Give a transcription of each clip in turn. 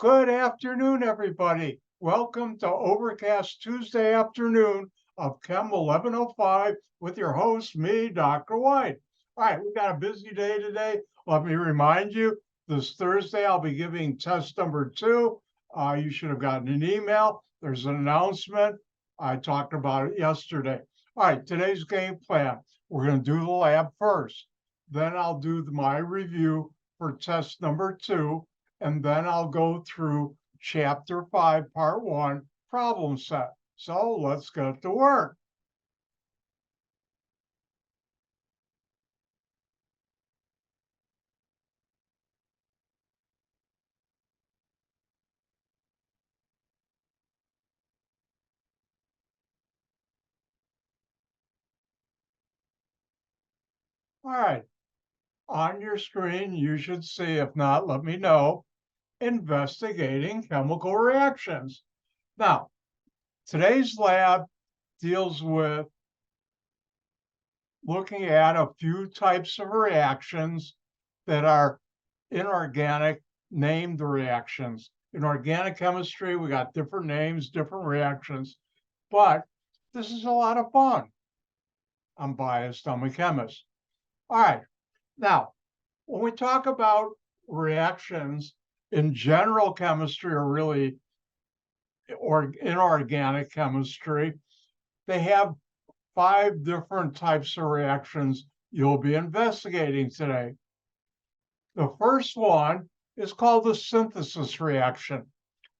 Good afternoon, everybody. Welcome to Overcast Tuesday afternoon of Chem 1105 with your host, me, Dr. White. All right, we got a busy day today. Let me remind you, this Thursday I'll be giving test number 2. You should have gotten an email. There's an announcement. I talked about it yesterday. All right, today's game plan. We're going to do the lab first. Then I'll do my review for test number 2. And then I'll go through chapter 5, part 1, problem set. So let's get to work. All right, on your screen, you should see, if not, let me know, investigating chemical reactions. Now, today's lab deals with looking at a few types of reactions that are inorganic named reactions. In organic chemistry, we got different names, different reactions, but this is a lot of fun. I'm biased, I'm a chemist. All right, now, when we talk about reactions in general chemistry or really or inorganic chemistry, they have 5 different types of reactions you'll be investigating today. The first one is called the synthesis reaction.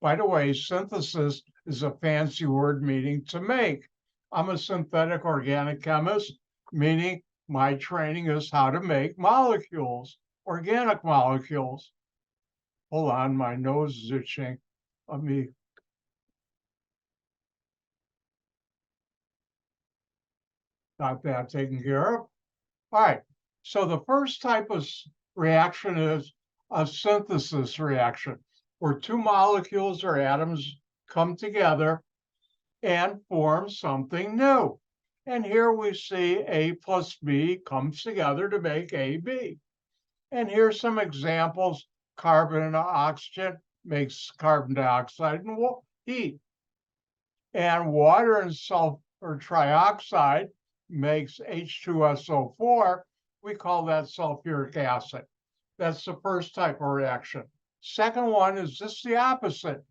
By the way, synthesis is a fancy word meaning to make. I'm a synthetic organic chemist, meaning my training is how to make molecules, organic molecules. Hold on, my nose is itching. Let me. Got that taken care of. All right, so the first type of reaction is a synthesis reaction, where 2 molecules or atoms come together and form something new. And here we see A plus B comes together to make AB. And here's some examples. Carbon and oxygen makes carbon dioxide and heat. And water and sulfur trioxide makes H2SO4. We call that sulfuric acid. That's the first type of reaction. Second one is just the opposite,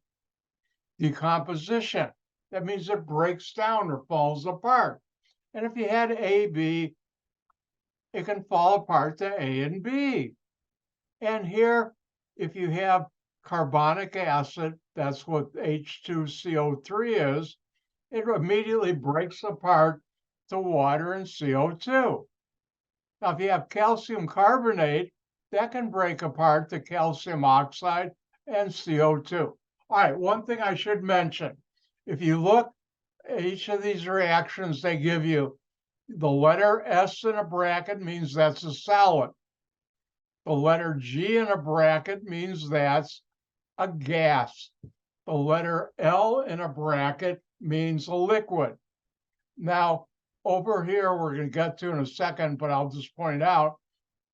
decomposition. That means it breaks down or falls apart. And if you had AB, it can fall apart to A and B. And here, if you have carbonic acid, that's what H2CO3 is, it immediately breaks apart to water and CO2. Now, if you have calcium carbonate, that can break apart to calcium oxide and CO2. All right, one thing I should mention, if you look at each of these reactions, they give you the letter S in a bracket means that's a solid. The letter G in a bracket means that's a gas. The letter L in a bracket means a liquid. Now, over here, we're going to get to in a second, but I'll just point out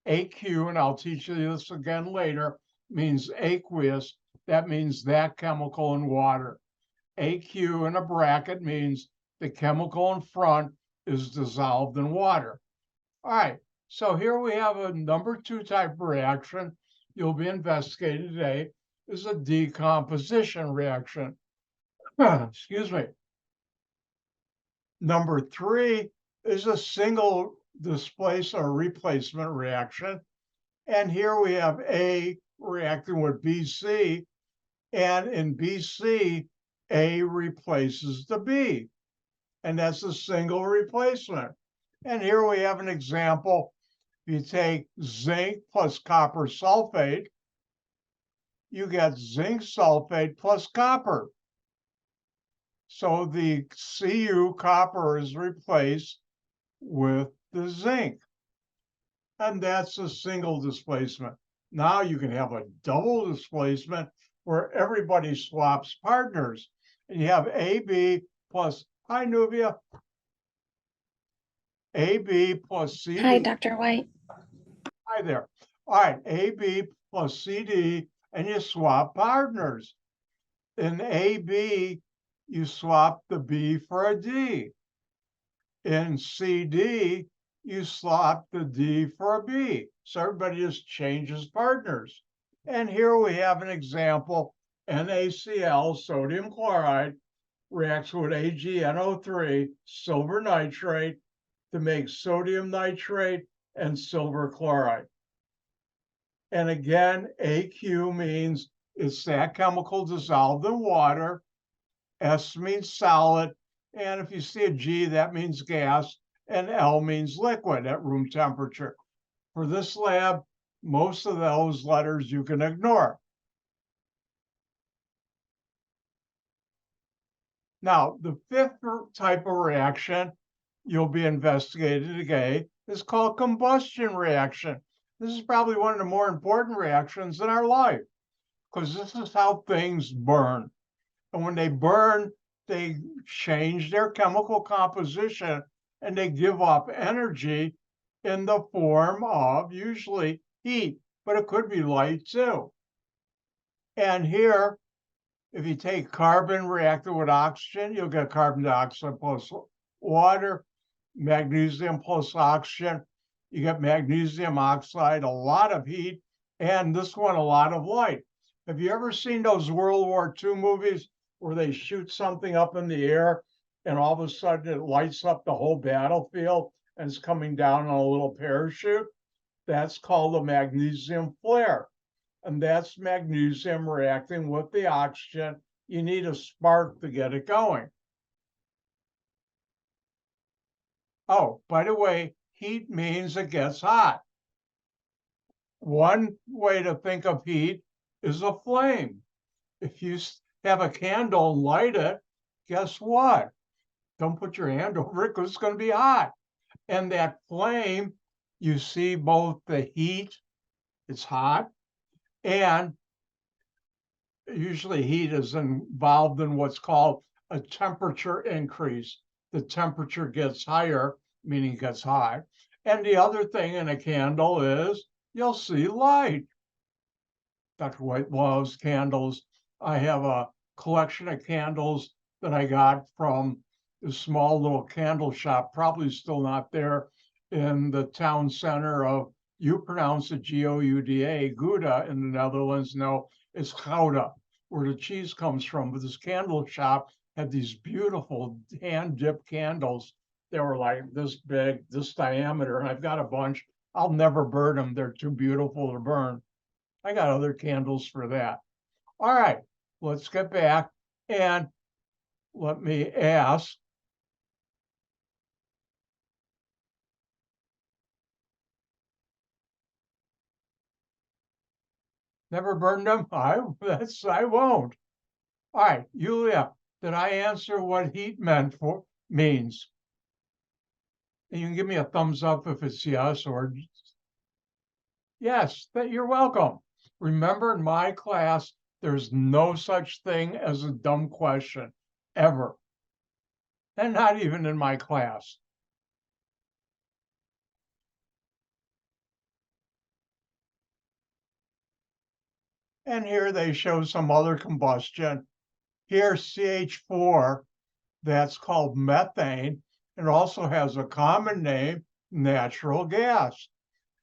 AQ, and I'll teach you this again later, means aqueous. That means that chemical in water. AQ in a bracket means the chemical in front is dissolved in water. All right, so here we have a number 2 type of reaction you'll be investigating today is a decomposition reaction. Excuse me. Number 3 is a single displace or replacement reaction. And here we have A reacting with BC, and in BC, A replaces the B, and that's a single replacement. And here we have an example. You take zinc plus copper sulfate, you get zinc sulfate plus copper. So the Cu copper is replaced with the zinc. And that's a single displacement. Now you can have a double displacement where everybody swaps partners. And you have AB plus, hi Nubia, AB plus CD. Hi, Dr. White. Hi there. All right, AB plus CD and you swap partners. In AB, you swap the B for a D. In CD, you swap the D for a B. So everybody just changes partners. And here we have an example. NaCl, sodium chloride, reacts with AgNO3, silver nitrate, to make sodium nitrate and silver chloride. And again, AQ means it's that chemical dissolved in water. S means solid. And if you see a G, that means gas. And L means liquid at room temperature. For this lab, most of those letters you can ignore. Now, the fifth type of reaction you'll be investigating today is called combustion reaction. This is probably one of the more important reactions in our life because this is how things burn. And when they burn, they change their chemical composition and they give off energy in the form of usually heat, but it could be light too. And here, if you take carbon reacted with oxygen, you'll get carbon dioxide plus water, magnesium plus oxygen. You get magnesium oxide, a lot of heat, and this one, a lot of light. Have you ever seen those World War II movies where they shoot something up in the air and all of a sudden it lights up the whole battlefield and it's coming down on a little parachute? That's called a magnesium flare. And that's magnesium reacting with the oxygen. You need a spark to get it going. Oh, by the way, heat means it gets hot. One way to think of heat is a flame. If you have a candle and light it, guess what? Don't put your hand over it because it's going to be hot. And that flame, you see both the heat, it's hot, and usually heat is involved in what's called a temperature increase. The temperature gets higher, meaning it gets hot. And the other thing in a candle is you'll see light. Dr. White loves candles. I have a collection of candles that I got from a small little candle shop, probably still not there, in the town center of, you pronounce it Gouda, Gouda in the Netherlands. No, it's Gouda, where the cheese comes from. But this candle shop had these beautiful hand-dipped candles. They were like this big, this diameter, and I've got a bunch. I'll never burn them. They're too beautiful to burn. I got other candles for that. All right, let's get back and let me ask. Never burned them? I won't. All right, Yulia, did I answer what heat means? And you can give me a thumbs up if it's yes or yes, that you're welcome. Remember, in my class, there's no such thing as a dumb question, ever. And not even in my class. And here they show some other combustion. Here, CH4, that's called methane. It also has a common name, natural gas.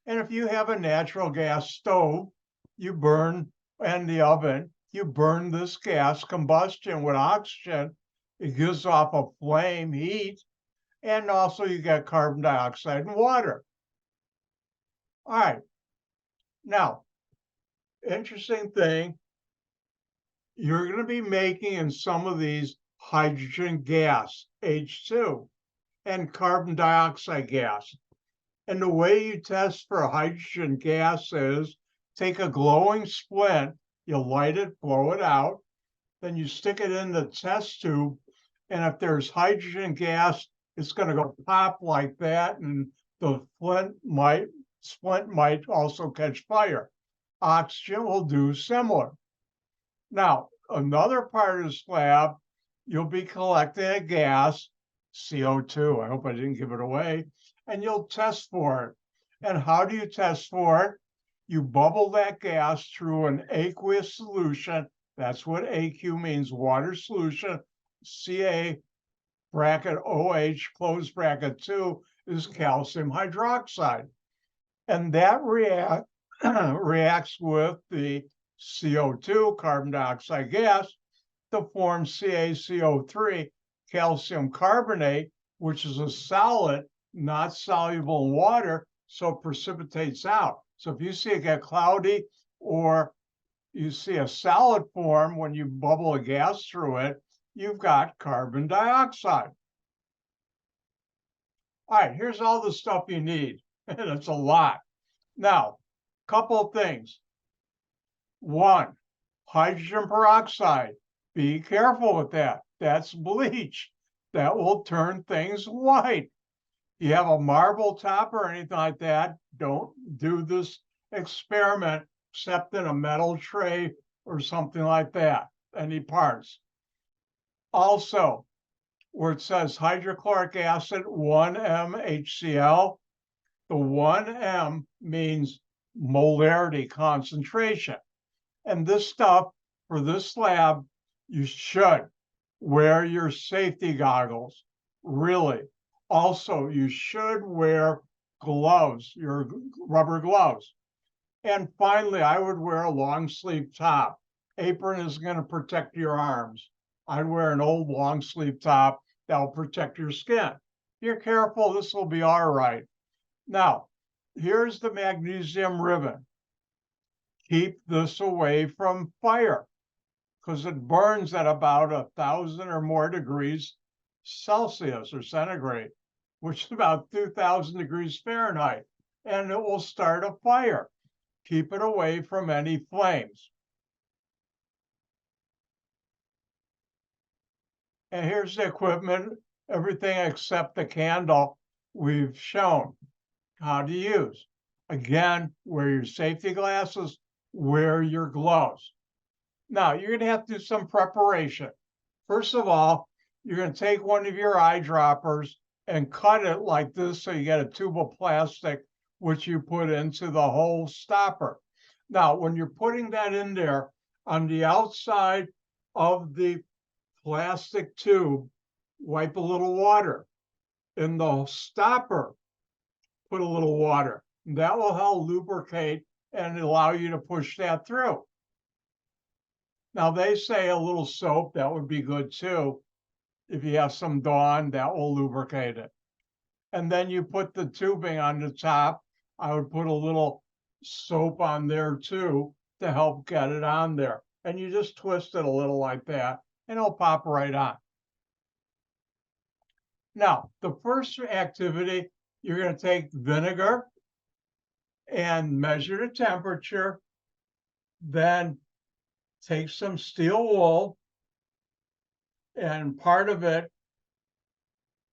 And if you have a natural gas stove, you burn, and the oven, you burn this gas combustion with oxygen. It gives off a flame heat, and also you get carbon dioxide and water. All right. Now, interesting thing, you're going to be making in some of these hydrogen gas, H2, and carbon dioxide gas. And the way you test for hydrogen gas is take a glowing splint, you light it, blow it out, then you stick it in the test tube, and if there's hydrogen gas, it's going to go pop like that, and the splint might also catch fire. Oxygen will do similar. Now, another part of this lab, you'll be collecting a gas, CO2. I hope I didn't give it away. And you'll test for it. And how do you test for it? You bubble that gas through an aqueous solution. That's what AQ means, water solution. Ca bracket OH close bracket 2 is calcium hydroxide. And that reacts with the CO2, carbon dioxide gas, to form CaCO3, calcium carbonate, which is a solid, not soluble in water, so it precipitates out. So if you see it get cloudy or you see a solid form when you bubble a gas through it, you've got carbon dioxide. All right, here's all the stuff you need. And it's a lot. Now, couple of things. One, hydrogen peroxide. Be careful with that. That's bleach. That will turn things white. You have a marble top or anything like that, don't do this experiment except in a metal tray or something like that, any parts. Also, where it says hydrochloric acid, 1M HCl, the 1M means molarity concentration. And this stuff, for this lab, you should wear your safety goggles, really. Also, you should wear gloves, your rubber gloves. And finally, I would wear a long sleeve top. Apron is going to protect your arms. I'd wear an old long sleeve top that will protect your skin. If you're careful, this will be all right. Now, here's the magnesium ribbon. Keep this away from fire because it burns at about 1,000 or more degrees Celsius or centigrade, which is about 2,000 degrees Fahrenheit, and it will start a fire. Keep it away from any flames. And here's the equipment, everything except the candle we've shown how to use. Again, wear your safety glasses, wear your gloves. Now, you're going to have to do some preparation. First of all, you're going to take one of your eyedroppers and cut it like this so you get a tube of plastic, which you put into the hole stopper. Now, when you're putting that in there, on the outside of the plastic tube, wipe a little water. In the stopper, put a little water. That will help lubricate and allow you to push that through. Now, they say a little soap, that would be good too. If you have some Dawn, that will lubricate it. And then you put the tubing on the top. I would put a little soap on there too to help get it on there. And you just twist it a little like that, and it'll pop right on. Now, the first activity, you're going to take vinegar and measure the temperature, then take some steel wool, and part of it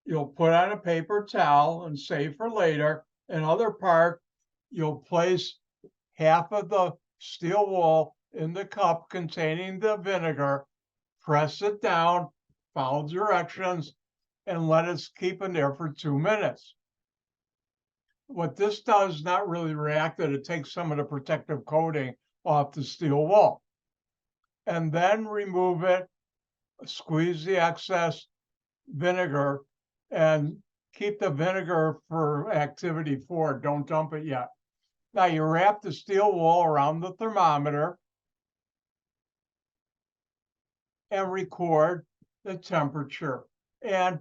you'll put on a paper towel and save for later. Another part, you'll place half of the steel wool in the cup containing the vinegar, press it down, follow directions, and let it keep in there for 2 minutes. What this does not really react, that it takes some of the protective coating off the steel wool. And then remove it, squeeze the excess vinegar, and keep the vinegar for activity 4. Don't dump it yet. Now you wrap the steel wool around the thermometer and record the temperature. And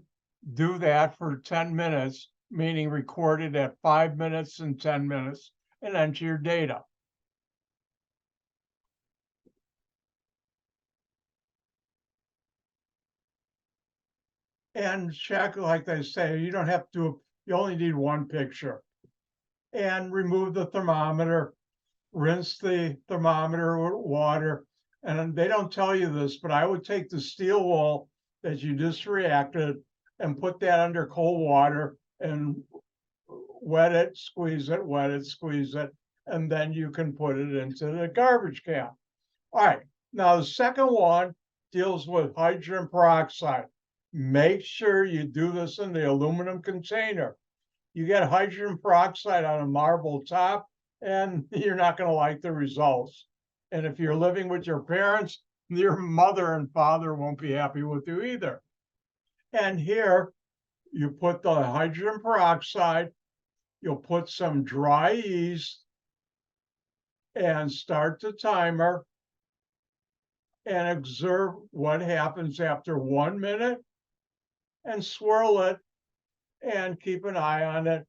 do that for 10 minutes, meaning record it at 5 minutes and 10 minutes, and enter your data. And check, like they say, you don't have to, you only need one picture. And remove the thermometer, rinse the thermometer with water. And they don't tell you this, but I would take the steel wool that you just reacted and put that under cold water and wet it, squeeze it, wet it, squeeze it, and then you can put it into the garbage can. All right, now the second one deals with hydrogen peroxide. Make sure you do this in the aluminum container. You get hydrogen peroxide on a marble top and you're not going to like the results. And if you're living with your parents, your mother and father won't be happy with you either. And here you put the hydrogen peroxide, you'll put some dry yeast and start the timer and observe what happens after 1 minute and swirl it and keep an eye on it.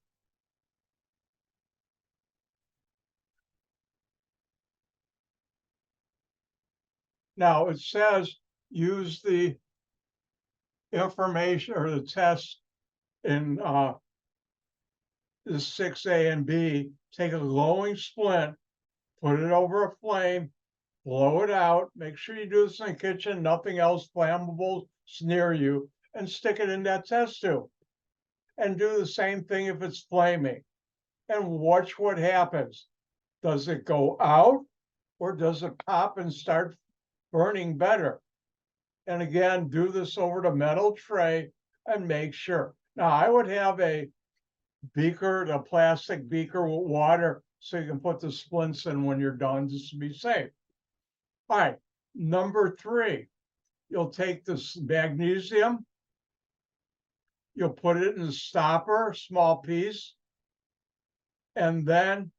Now it says use the information or the test in the 6A and B, take a glowing splint, put it over a flame, blow it out, make sure you do this in the kitchen, nothing else flammable is near you, and stick it in that test tube. And do the same thing if it's flaming. And watch what happens. Does it go out or does it pop and start burning better? And again, do this over the metal tray and make sure. Now, I would have a beaker, a plastic beaker with water, so you can put the splints in when you're done, just to be safe. All right, number 3, you'll take this magnesium, you'll put it in the stopper, small piece, and then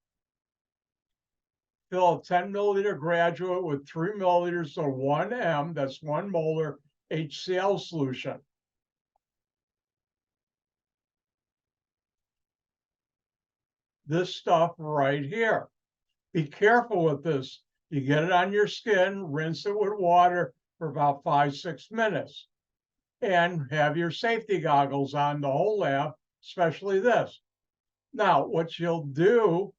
fill a 10 milliliter graduate with 3 milliliters or 1 M, that's 1 molar HCl solution. This stuff right here. Be careful with this. You get it on your skin, rinse it with water for about 5-6 minutes, and have your safety goggles on the whole lab, especially this. Now, what you'll do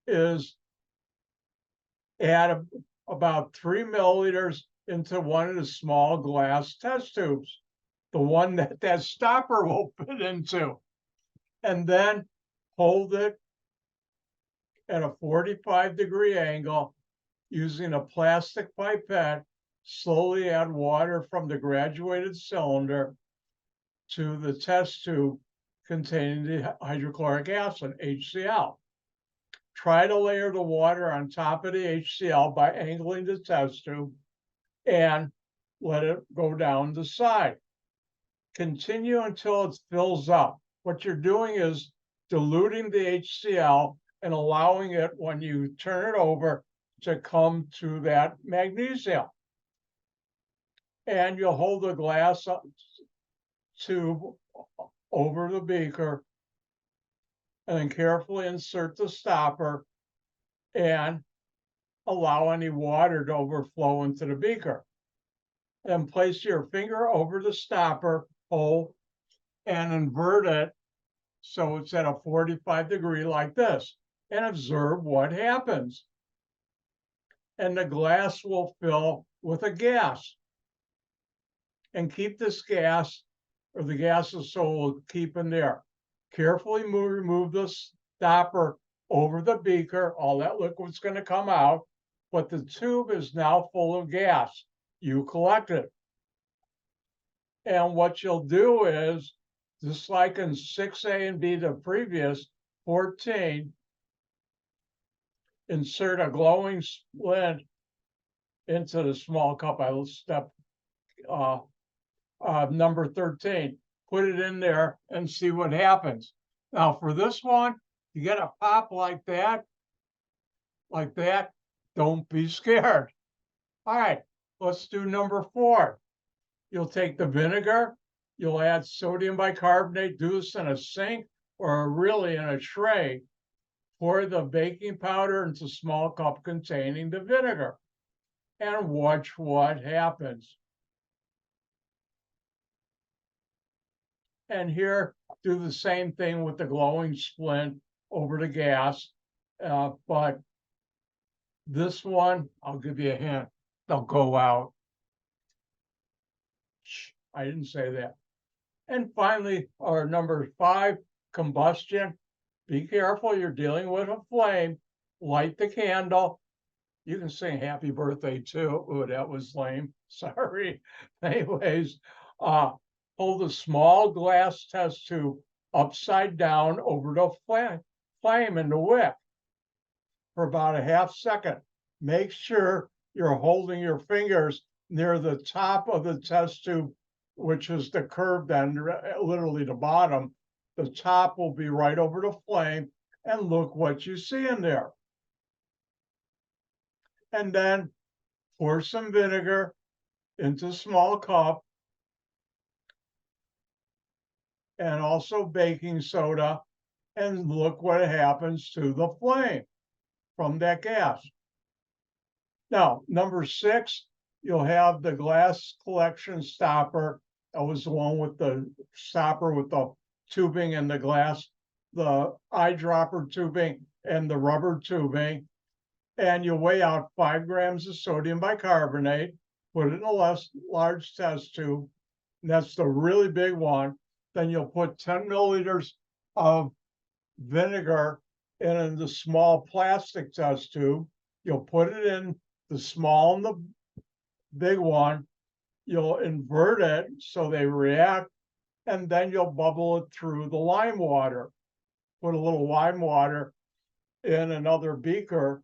is add about 3 milliliters into one of the small glass test tubes, the one that that stopper will fit into, and then hold it at a 45-degree angle using a plastic pipette. Slowly add water from the graduated cylinder to the test tube containing the hydrochloric acid, HCl. Try to layer the water on top of the HCl by angling the test tube and let it go down the side. Continue until it fills up. What you're doing is diluting the HCl and allowing it, when you turn it over, to come to that magnesium. And you'll hold the glass tube over the beaker and then carefully insert the stopper and allow any water to overflow into the beaker. Then place your finger over the stopper hole and invert it so it's at a 45-degree like this, and observe what happens. And the glass will fill with a gas. And keep this gas, or the gases, so will keep in there. Carefully remove the stopper over the beaker. All that liquid's going to come out, but the tube is now full of gas. You collect it. And what you'll do is, just like in 6A and B, the previous 14, insert a glowing splint into the small cup. I will step number 13. Put it in there and see what happens. Now for this one, you get a pop like that. Don't be scared. All right, let's do number 4. You'll take the vinegar, you'll add sodium bicarbonate, do this in a sink or really in a tray. Pour the baking powder into a small cup containing the vinegar and watch what happens. And here, do the same thing with the glowing splint over the gas. But this one, I'll give you a hint, they'll go out. I didn't say that. And finally, our number 5, combustion. Be careful, you're dealing with a flame. Light the candle. You can sing happy birthday too. Oh, that was lame. Sorry. Anyways, hold a small glass test tube upside down over the flame in the wick for about a half second. Make sure you're holding your fingers near the top of the test tube, which is the curved end, literally the bottom. The top will be right over the flame, and look what you see in there. And then pour some vinegar into a small cup, and also baking soda, and look what happens to the flame from that gas. Now, number 6, you'll have the glass collection stopper. That was the one with the stopper with the tubing and the glass, the eyedropper tubing and the rubber tubing. And you weigh out 5 grams of sodium bicarbonate, put it in a large test tube. And that's the really big one. Then you'll put 10 milliliters of vinegar in the small plastic test tube. You'll put it in the small and the big one. You'll invert it so they react, and then you'll bubble it through the lime water. Put a little lime water in another beaker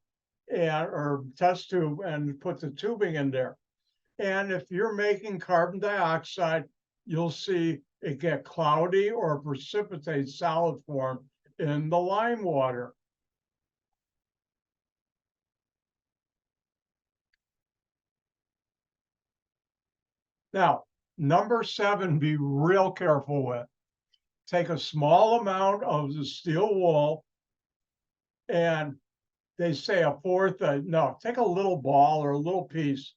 or test tube and put the tubing in there. And if you're making carbon dioxide, you'll see it get cloudy or precipitate solid form in the lime water. Now, number 7, be real careful with. Take a small amount of the steel wool, and they say a fourth, no, take a little ball or a little piece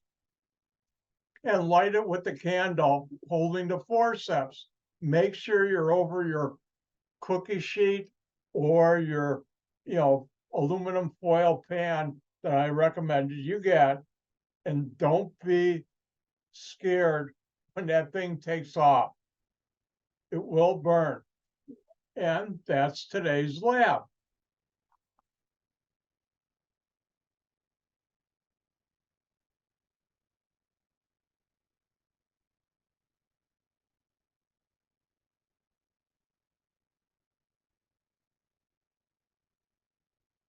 and light it with the candle holding the forceps. Make sure you're over your cookie sheet or your, aluminum foil pan that I recommended you get, and don't be scared when that thing takes off. It will burn. And that's today's lab.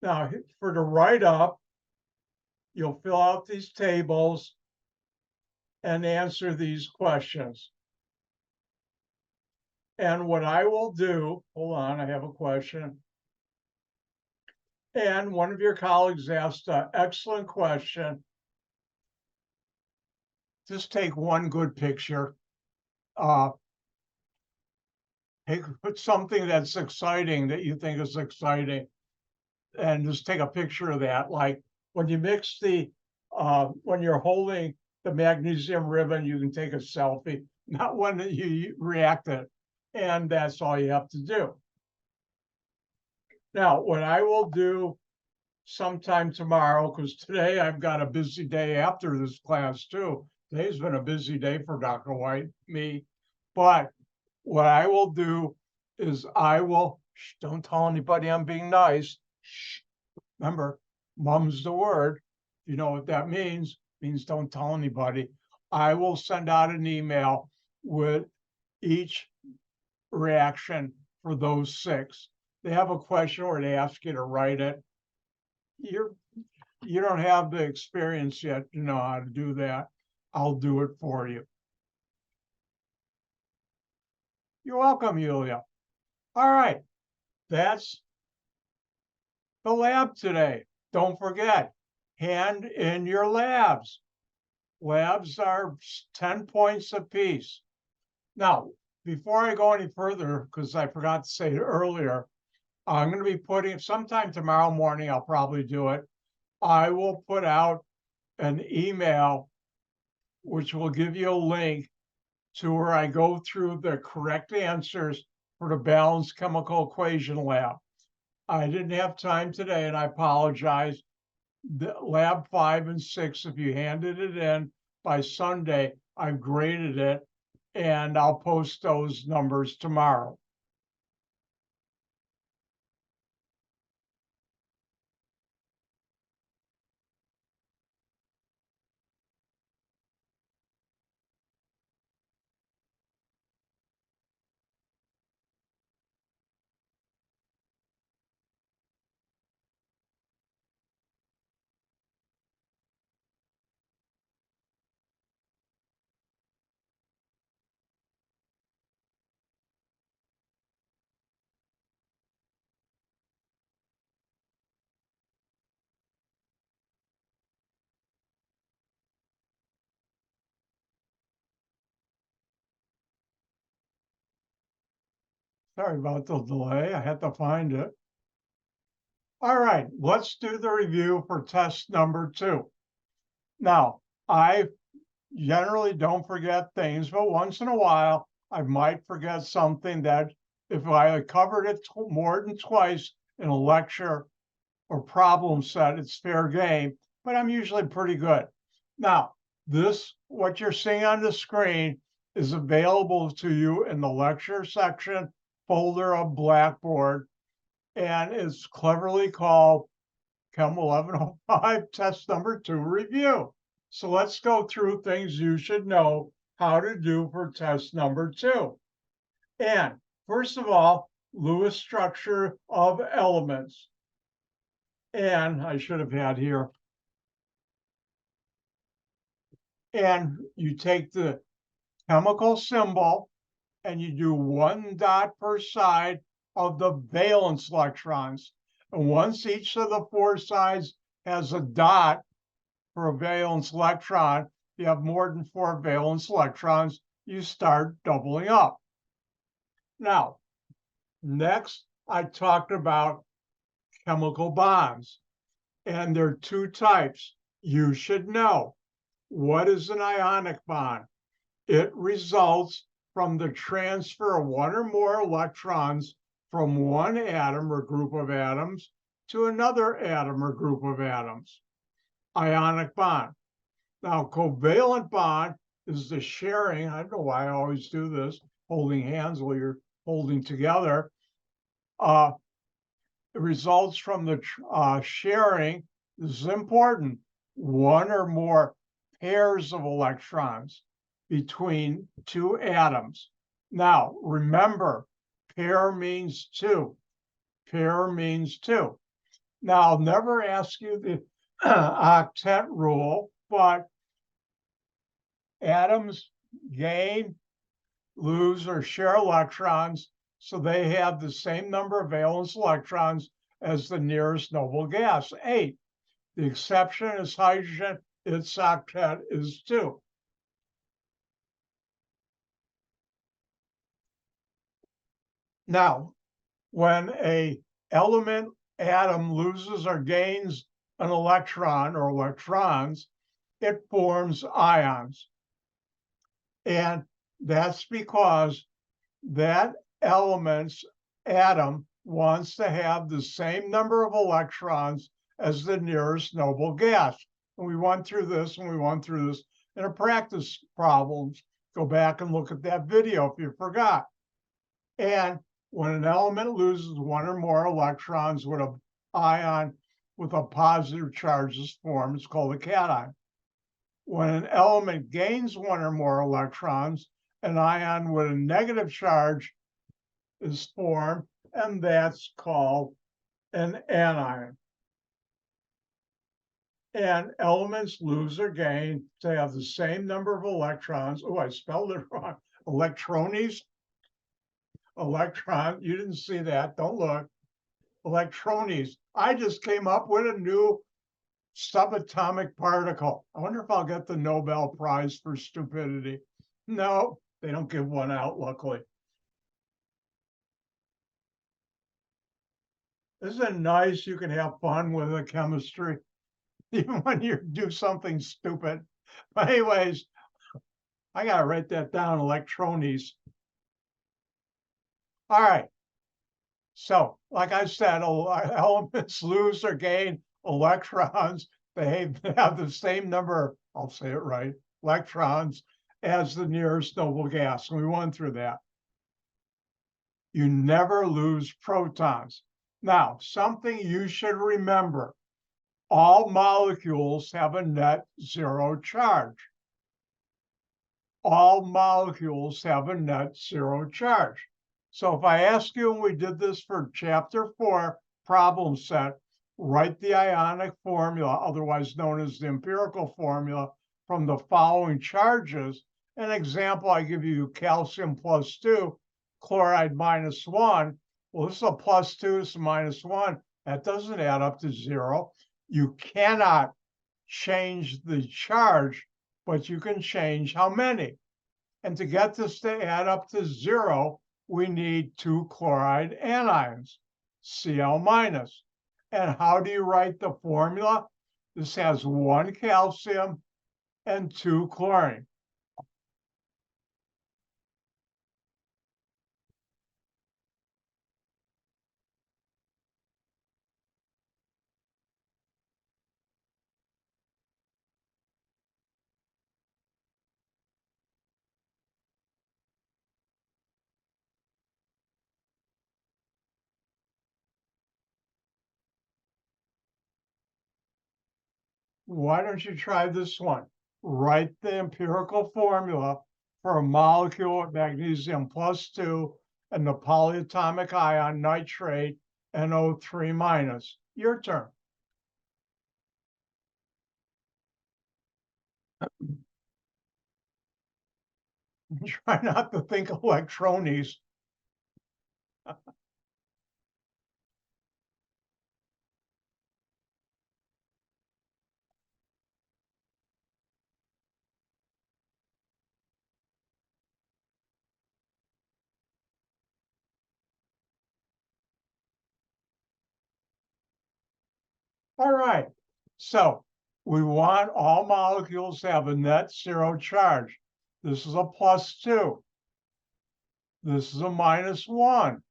Now, for the write-up, you'll fill out these tables and answer these questions. And what I will do, hold on, I have a question. And one of your colleagues asked an excellent question. Just take one good picture. Put something that's exciting that you think is exciting, and just take a picture of that. Like when you mix when you're holding the magnesium ribbon, you can take a selfie, not when you react it. And that's all you have to do. Now, what I will do sometime tomorrow, because today I've got a busy day after this class too. Today's been a busy day for Dr. White, me. But what I will do is don't tell anybody I'm being nice. Shh. Remember, mum's the word. You know what that means? It means don't tell anybody. I will send out an email with each reaction for those 6. They have a question where they ask you to write it. You don't have the experience yet to know how to do that. I'll do it for you. You're welcome, Yulia. All right, that's the lab today. Don't forget, hand in your labs. Labs are 10 points apiece. Now, before I go any further, because I forgot to say it earlier, I'm going to be putting, sometime tomorrow morning, I'll probably do it. I will put out an email which will give you a link to where I go through the correct answers for the balanced chemical equation lab. I didn't have time today, and I apologize. The lab 5 and 6, if you handed it in by Sunday, I've graded it, and I'll post those numbers tomorrow. Sorry about the delay. I had to find it. All right, let's do the review for test number 2. Now, I generally don't forget things, but once in a while, I might forget something that if I covered it more than twice in a lecture or problem set, it's fair game, but I'm usually pretty good. Now, what you're seeing on the screen is available to you in the lecture section folder of Blackboard, and it's cleverly called Chem 1105 test number 2 review. So let's go through things you should know how to do for test number 2. And first of all, Lewis structure of elements. And I should have had here. And you take the chemical symbol and you do 1 dot per side of the valence electrons. And once each of the 4 sides has a dot for a valence electron, you have more than 4 valence electrons, you start doubling up. Now, next, I talked about chemical bonds, and there are 2 types. You should know. What is an ionic bond? It results from the transfer of 1 or more electrons from one atom or group of atoms to another atom or group of atoms. Ionic bond. Now, covalent bond is the sharing. I don't know why I always do this, holding hands while you're holding together. It results from the sharing. This is important. 1 or more pairs of electrons between 2 atoms. Now, remember, pair means 2. Pair means 2. Now, I'll never ask you the octet rule, but atoms gain, lose, or share electrons, so they have the same number of valence electrons as the nearest noble gas, 8. The exception is hydrogen. Its octet is 2. Now, when an element atom loses or gains an electron or electrons, it forms ions. And that's because that element's atom wants to have the same number of electrons as the nearest noble gas. And we went through this and we went through this in a practice problems. Go back and look at that video if you forgot. And when an element loses 1 or more electrons with an ion with a positive charge is formed, it's called a cation. When an element gains 1 or more electrons, an ion with a negative charge is formed, and that's called an anion. And elements lose or gain to have the same number of electrons. Oh, I spelled it wrong. Electronies. Electron, you didn't see that. Don't look. Electronies. I just came up with a new subatomic particle. I wonder if I'll get the Nobel Prize for stupidity. No, they don't give one out, luckily. Isn't it nice you can have fun with the chemistry, even when you do something stupid? But anyways, I got to write that down, electronies. All right. So, like I said, elements lose or gain electrons. They have the same number, I'll say it right, electrons as the nearest noble gas. And we went through that. You never lose protons. Now, something you should remember, all molecules have a net zero charge. All molecules have a net zero charge. So if I ask you, and we did this for chapter 4, problem set, write the ionic formula, otherwise known as the empirical formula, from the following charges. An example, I give you calcium +2, chloride -1. Well, this is a +2, this is a -1. That doesn't add up to 0. You cannot change the charge, but you can change how many. And to get this to add up to 0, we need 2 chloride anions, Cl minus. And how do you write the formula? This has 1 calcium and 2 chlorine. Why don't you try this one? Write the empirical formula for a molecule of magnesium plus 2 and the polyatomic ion nitrate NO3 minus. Your turn. Try not to think electronies. All right. So we want all molecules to have a net zero charge. This is a plus 2. This is a minus 1.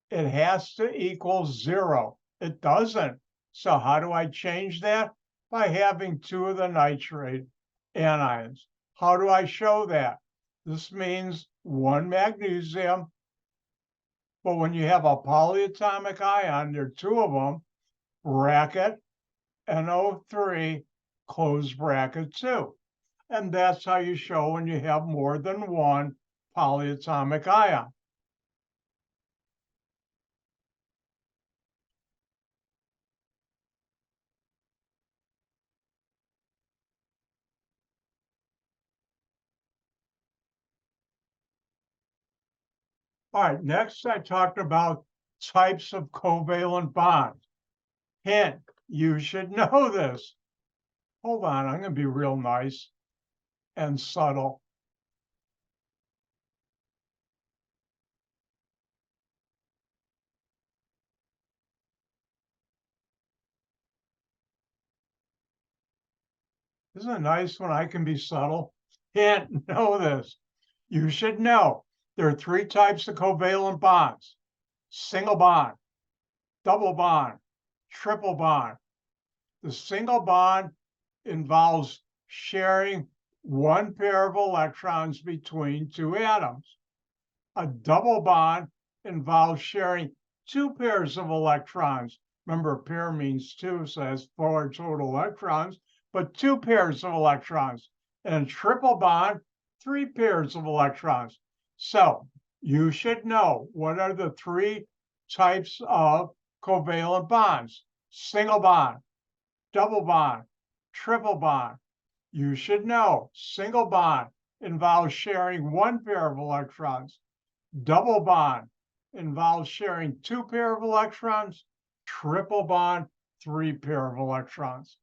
It has to equal 0. It doesn't. So how do I change that? By having 2 of the nitrate anions. How do I show that? This means 1 magnesium, but when you have a polyatomic ion, there are 2 of them, bracket, NO3, close bracket 2. And that's how you show when you have more than 1 polyatomic ion. All right, next I talked about types of covalent bonds. Hint, you should know this. Hold on, I'm going to be real nice and subtle. Isn't it nice when I can be subtle? Hint, know this. You should know there are 3 types of covalent bonds: single bond, double bond, triple bond. The single bond involves sharing 1 pair of electrons between 2 atoms. A double bond involves sharing 2 pairs of electrons. Remember, a pair means 2, so that's 4 total electrons, but 2 pairs of electrons. And a triple bond, 3 pairs of electrons. So you should know what are the 3 types of covalent bonds: single bond, double bond, triple bond. You should know single bond involves sharing 1 pair of electrons. Double bond involves sharing 2 pair of electrons. Triple bond, 3 pair of electrons.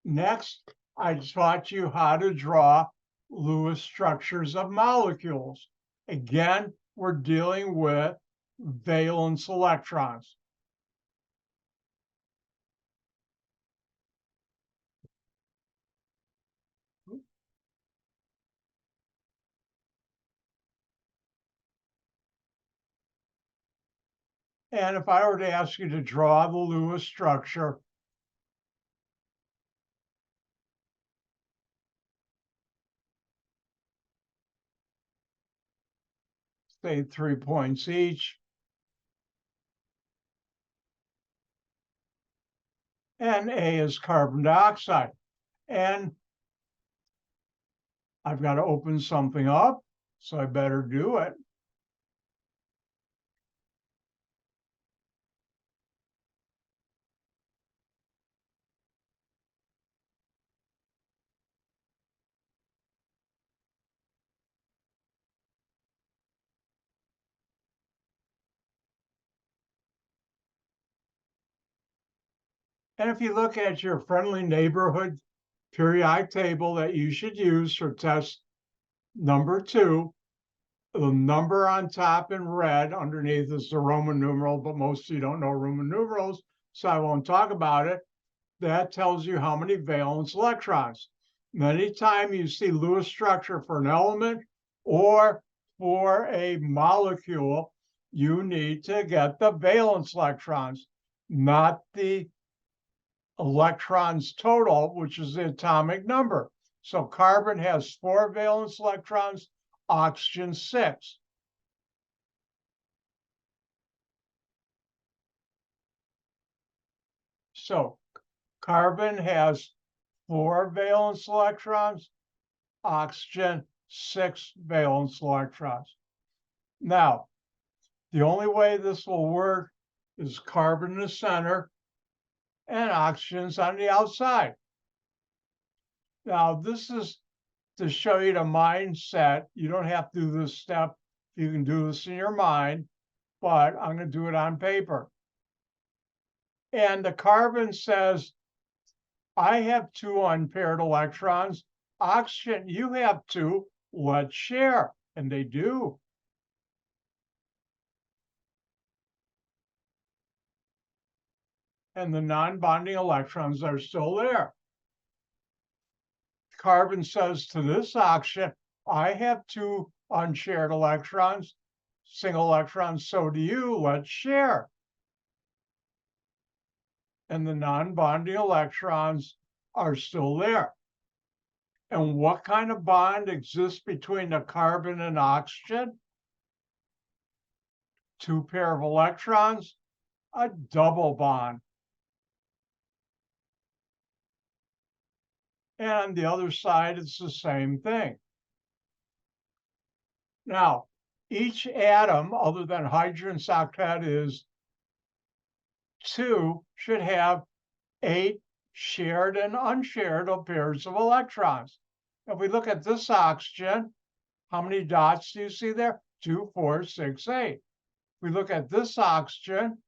Next, I taught you how to draw Lewis structures of molecules. Again, we're dealing with valence electrons. And if I were to ask you to draw the Lewis structure, say 3 points each, and A is carbon dioxide. And I've got to open something up, so I better do it. And if you look at your friendly neighborhood periodic table that you should use for test number 2. The number on top in red underneath is the Roman numeral, but most of you don't know Roman numerals, so I won't talk about it. That tells you how many valence electrons. And anytime you see Lewis structure for an element or for a molecule, you need to get the valence electrons, not the electrons total, which is the atomic number. So carbon has 4 valence electrons, oxygen 6. So carbon has 4 valence electrons, oxygen 6 valence electrons. Now, the only way this will work is carbon in the center and oxygen's on the outside. Now, this is to show you the mindset. You don't have to do this step. You can do this in your mind, but I'm going to do it on paper. And the carbon says, I have 2 unpaired electrons. Oxygen, you have 2. Let's share. And they do. And the non-bonding electrons are still there. Carbon says to this oxygen, I have 2 unshared electrons, single electrons, so do you, let's share. And the non-bonding electrons are still there. And what kind of bond exists between the carbon and oxygen? 2 pair of electrons, a double bond. And on the other side, it's the same thing. Now, each atom, other than hydrogen's octet is 2, should have 8 shared and unshared pairs of electrons. If we look at this oxygen, how many dots do you see there? 2, 4, 6, 8. If we look at this oxygen,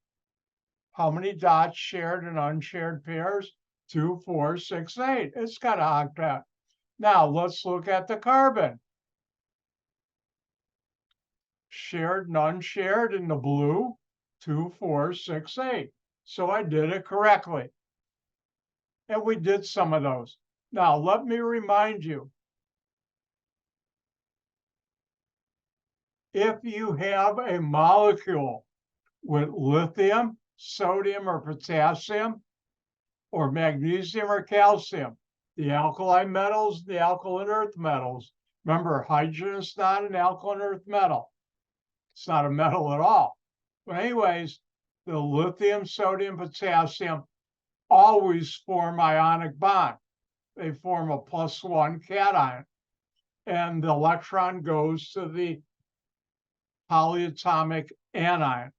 how many dots shared and unshared pairs? 2, 4, 6, 8. It's got an octet. Now let's look at the carbon. Shared and unshared in the blue, 2, 4, 6, 8. So I did it correctly. And we did some of those. Now let me remind you, if you have a molecule with lithium, sodium, or potassium, or magnesium or calcium, the alkali metals, the alkaline earth metals. Remember, hydrogen is not an alkaline earth metal. It's not a metal at all. But anyways, the lithium, sodium, potassium always form ionic bond. They form a +1 cation. And the electron goes to the polyatomic anion.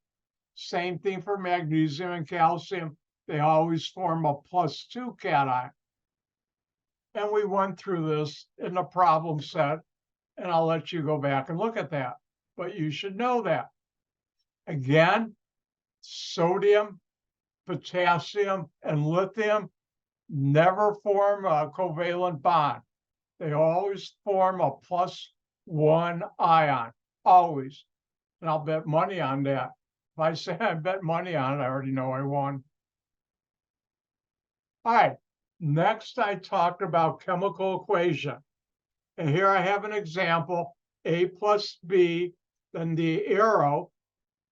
Same thing for magnesium and calcium. They always form a +2 cation. And we went through this in the problem set, and I'll let you go back and look at that. But you should know that. Again, sodium, potassium, and lithium never form a covalent bond. They always form a +1 ion, always. And I'll bet money on that. If I say I bet money on it, I already know I won. All right, next I talked about chemical equation. And here I have an example, A plus B, then the arrow.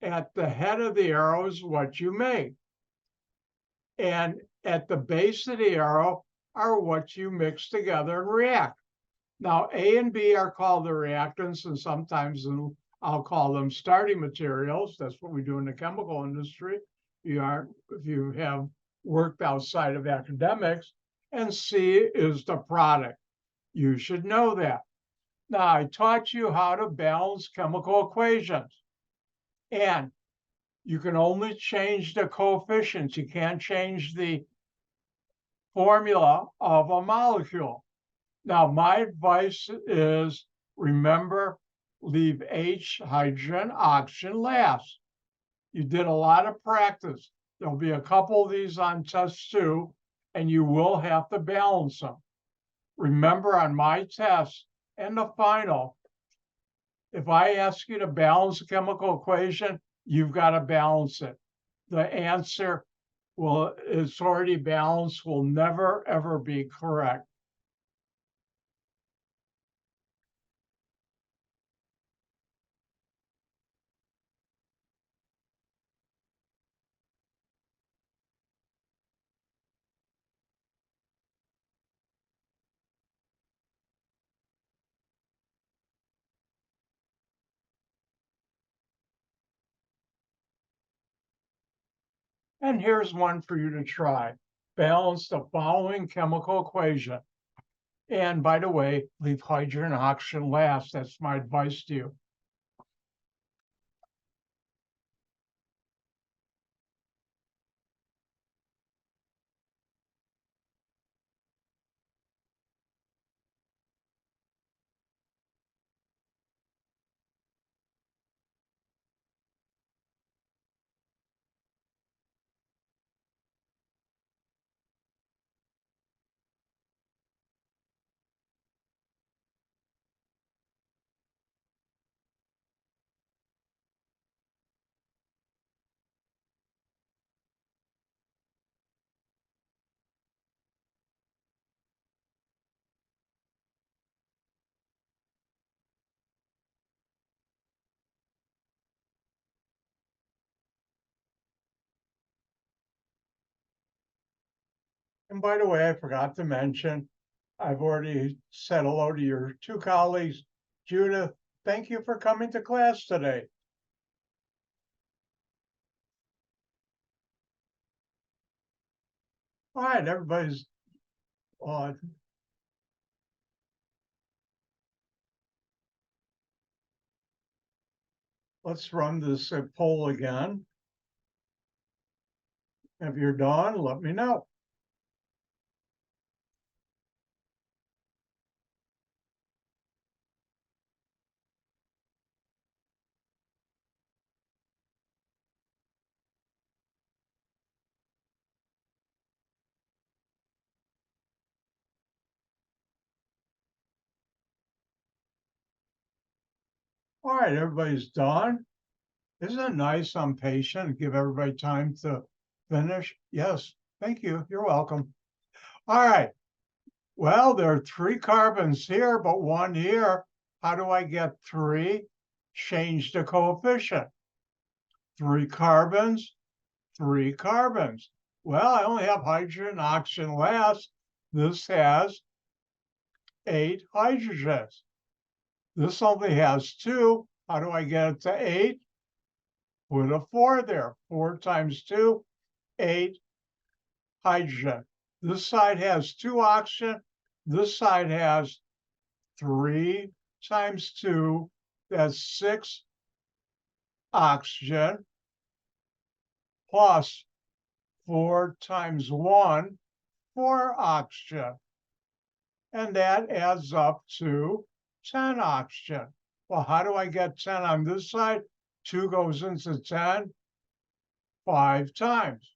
At the head of the arrow is what you make. And at the base of the arrow are what you mix together and react. Now, A and B are called the reactants, and sometimes I'll call them starting materials. That's what we do in the chemical industry. If you have worked outside of academics. And C is the product. You should know that. Now, I taught you how to balance chemical equations. And you can only change the coefficients. You can't change the formula of a molecule. Now, my advice is, remember, leave H, hydrogen, oxygen last. You did a lot of practice. There'll be a couple of these on test 2, and you will have to balance them. Remember, on my test and the final, if I ask you to balance a chemical equation, you've got to balance it. The answer it's already balanced, will never, ever be correct. And here's one for you to try. Balance the following chemical equation. And by the way, leave hydrogen and oxygen last. That's my advice to you. And by the way, I forgot to mention, I've already said hello to your two colleagues. Judith, thank you for coming to class today. All right, everybody's on. Let's run this poll again. If you're done, let me know. All right, everybody's done. Isn't it nice I'm patient, give everybody time to finish? Yes, thank you. You're welcome. All right. Well, there are 3 carbons here, but 1 here. How do I get 3? Change the coefficient. 3 carbons, 3 carbons. Well, I only have hydrogen and oxygen last. This has 8 hydrogens. This only has 2. How do I get it to 8? Put a 4 there. 4 times 2, 8 hydrogen. This side has 2 oxygen. This side has 3 times 2. That's 6 oxygen plus 4 times 1, 4 oxygen. And that adds up to 10 oxygen. Well, how do I get 10 on this side? 2 goes into 10 5 times.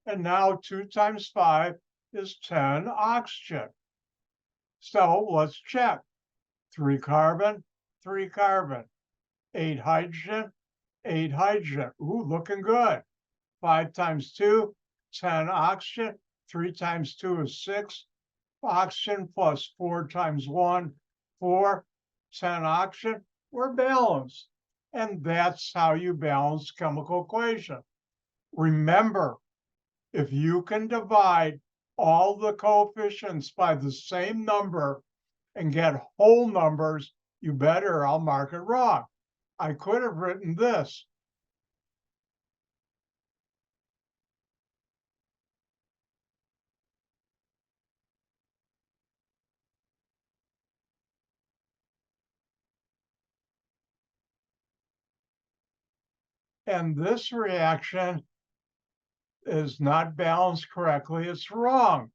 And now 2 times 5 is 10 oxygen. So let's check. 3 carbon, 3 carbon, 8 hydrogen, 8 hydrogen. Ooh, looking good. 5 times 2, 10 oxygen. 3 times 2 is 6 oxygen plus 4 times 1, 4, 10 oxygen. We're balanced. And that's how you balance chemical equation. Remember, if you can divide all the coefficients by the same number and get whole numbers, you better, I'll mark it wrong. I could have written this. And this reaction is not balanced correctly. It's wrong.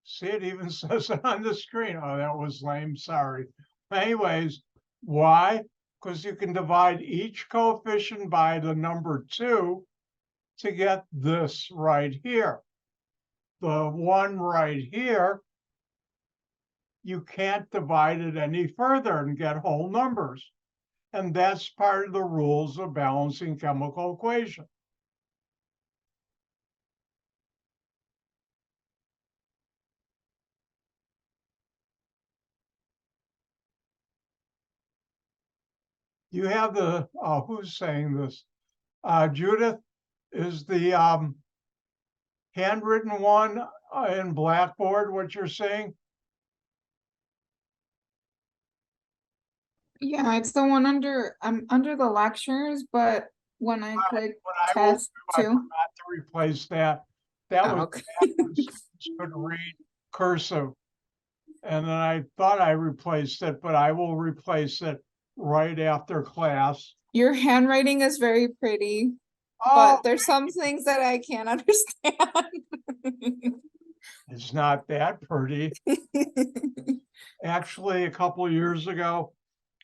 See, it even says it on the screen. Oh, that was lame. Sorry. Anyways, why? Because you can divide each coefficient by the number 2 to get this right here. the one right here, you can't divide it any further and get whole numbers. And that's part of the rules of balancing chemical equation. You have the, who's saying this? Judith, is the handwritten one in Blackboard what you're saying? Yeah, it's the one under, I'm under the lectures, but when I click What I will do, test I 2. forgot to replace that. That Oh, was okay. when students could read cursive. And then I thought I replaced it, but I will replace it right after class. Your handwriting is very pretty, Oh, but there's some things that I can't understand. it's not that pretty. Actually, a couple of years ago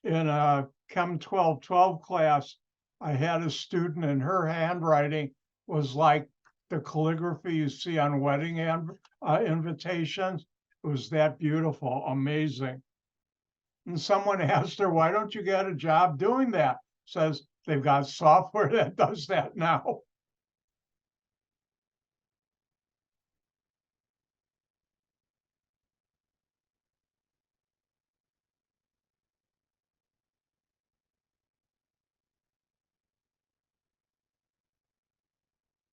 in a Chem 1212 class, I had a student and her handwriting was like the calligraphy you see on wedding invitations. It was that beautiful, amazing. And someone asked her, why don't you get a job doing that? Says they've got software that does that now.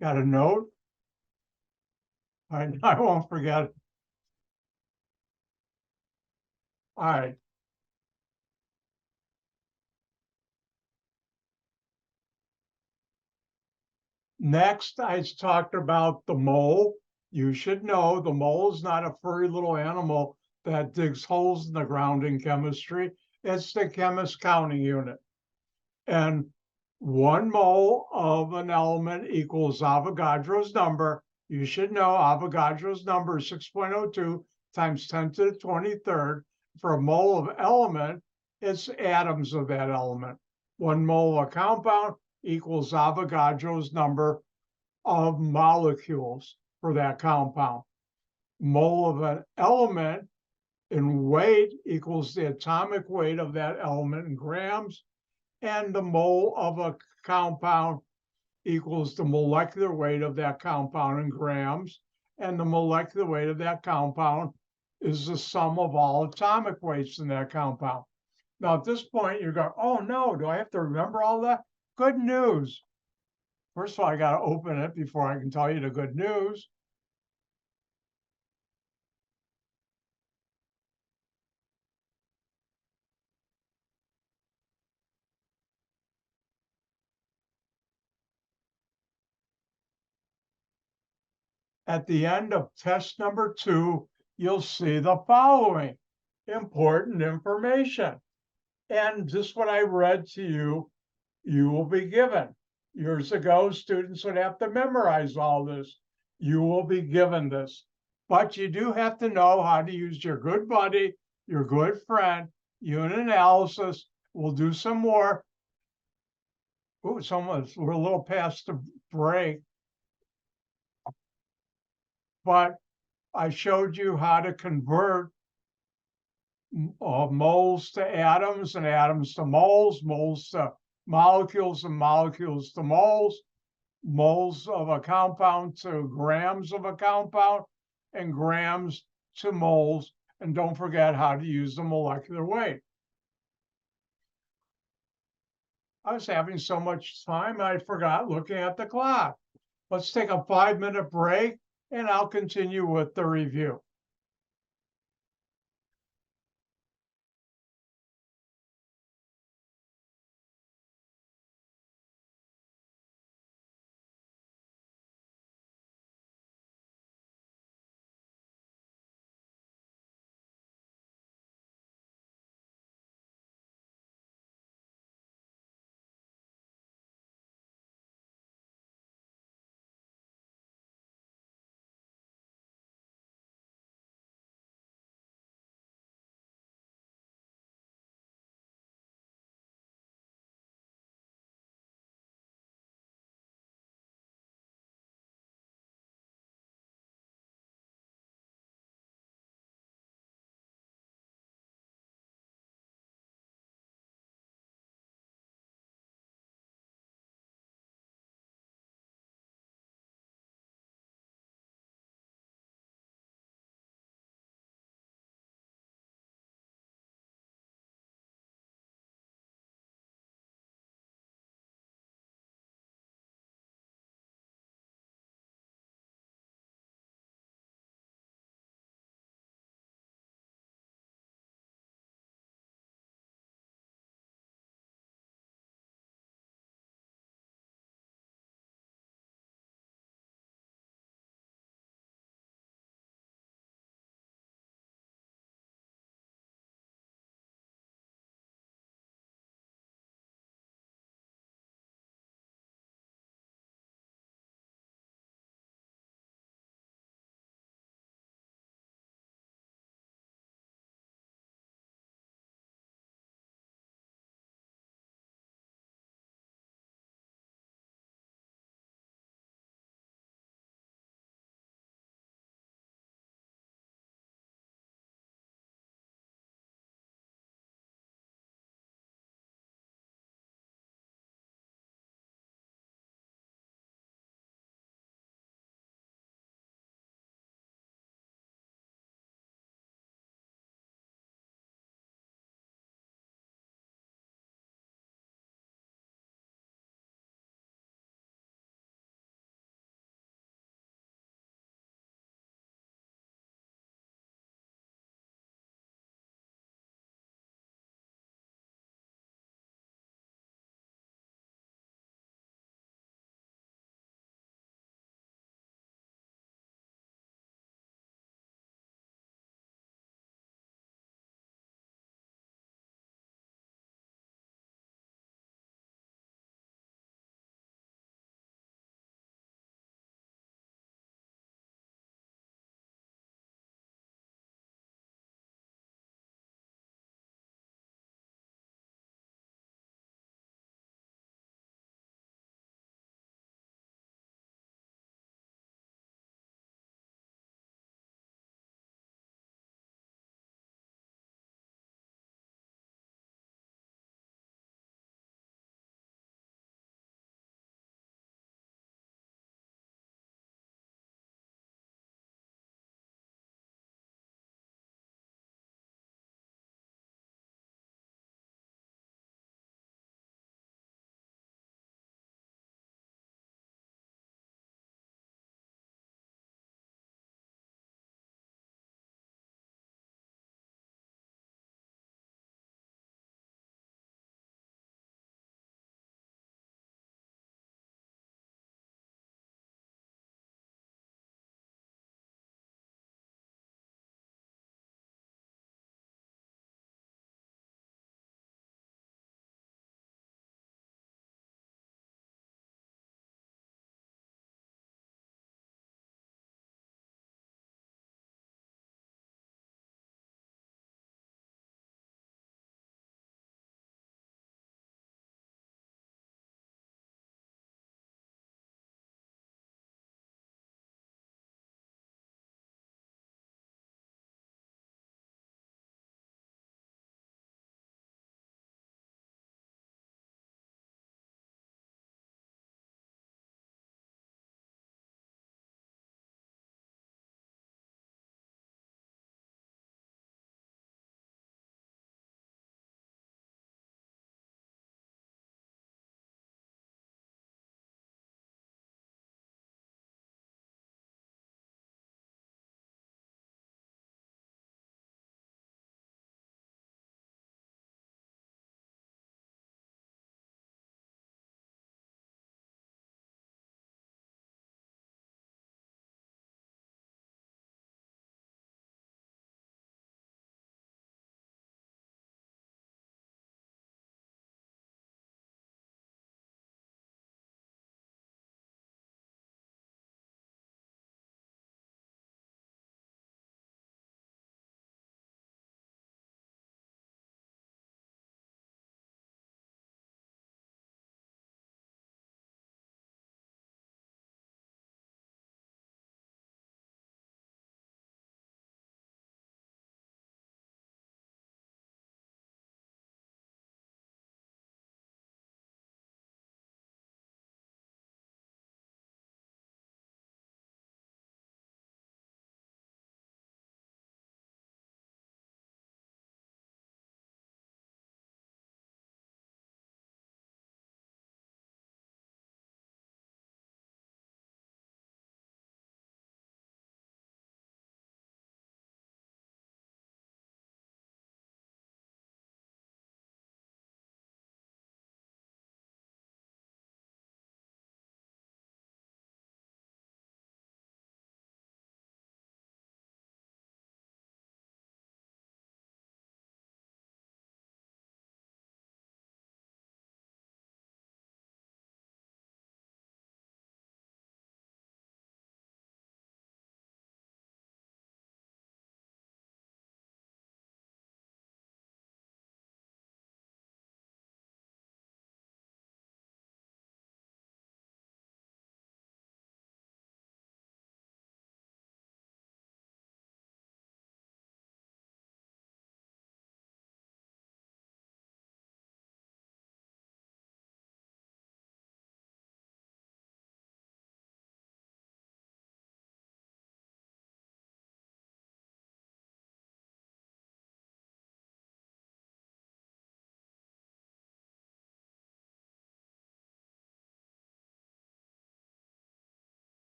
Got a note? I won't forget it. All right. Next, I talked about the mole. You should know the mole is not a furry little animal that digs holes in the ground in chemistry. It's the chemist counting unit. And 1 mole of an element equals Avogadro's number. You should know Avogadro's number is 6.02 times 10 to the 23rd. For a mole of element, it's atoms of that element. 1 mole of a compound equals Avogadro's number of molecules for that compound. Mole of an element in weight equals the atomic weight of that element in grams, and the mole of a compound equals the molecular weight of that compound in grams, and the molecular weight of that compound is the sum of all atomic weights in that compound. Now, at this point, you go, oh no, do I have to remember all that? Good news. First of all, I got to open it before I can tell you the good news. At the end of test number 2, you'll see the following important information. And just what I read to you, you will be given. Years ago, students would have to memorize all this. You will be given this. But you do have to know how to use your good buddy, your good friend, unit analysis. We'll do some more. Ooh, we're a little past the break. But I showed you how to convert moles to atoms and atoms to moles, moles to molecules and molecules to moles, moles of a compound to grams of a compound, and grams to moles. And don't forget how to use the molecular weight. I was having so much time, I forgot looking at the clock. Let's take a 5-minute break, and I'll continue with the review.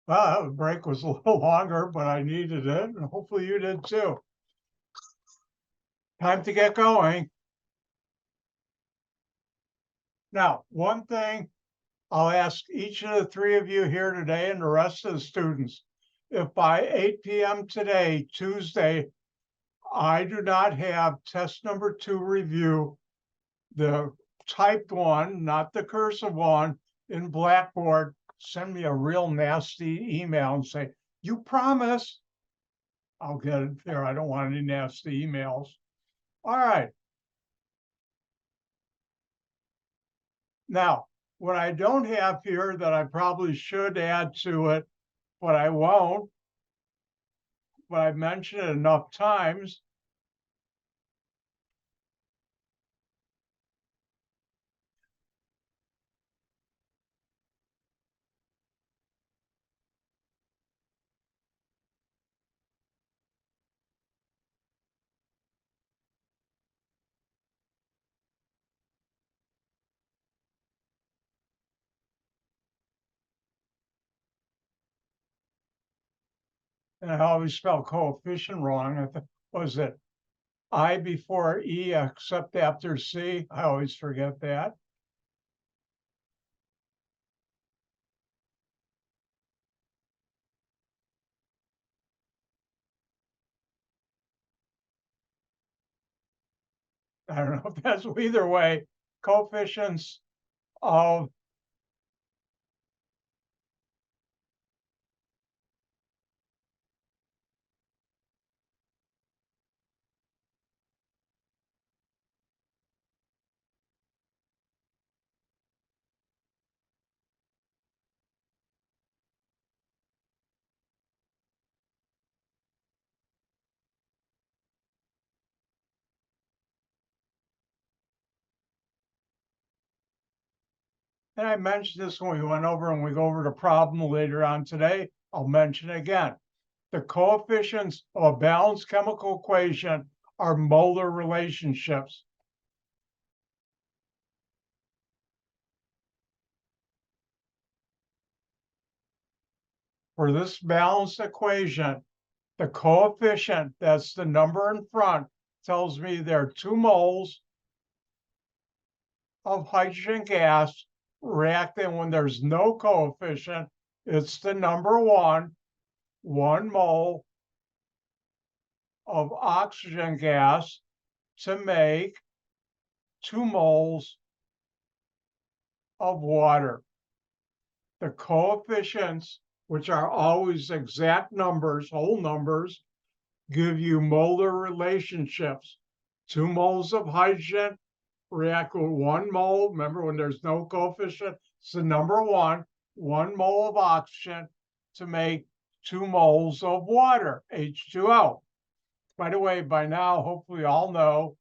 Well, the break was a little longer, but I needed it, and hopefully you did too. Time to get going. Now, one thing I'll ask each of the three of you here today and the rest of the students, if by 8 p.m. today, Tuesday, I do not have test number 2 review, the typed one, not the cursive one, in Blackboard, send me a real nasty email and say, you promise. I'll get it there. I don't want any nasty emails. All right. Now, what I don't have here that I probably should add to it, but I won't, but I've mentioned it enough times. And I always spell coefficient wrong. Was it I before E except after C? I always forget that. I don't know if that's either way. Coefficients of and I mentioned this when we went over and we go over the problem later on today. I'll mention it again. The coefficients of a balanced chemical equation are molar relationships. For this balanced equation, the coefficient, that's the number in front, tells me there are 2 moles of hydrogen gas reacting when there's no coefficient. It's the number 1 mole of oxygen gas to make 2 moles of water. The coefficients, which are always exact numbers, whole numbers, give you molar relationships. 2 moles of hydrogen react with 1 mole. Remember, when there's no coefficient, it's the number 1 mole of oxygen to make 2 moles of water, H2O. By the way, by now, hopefully you all know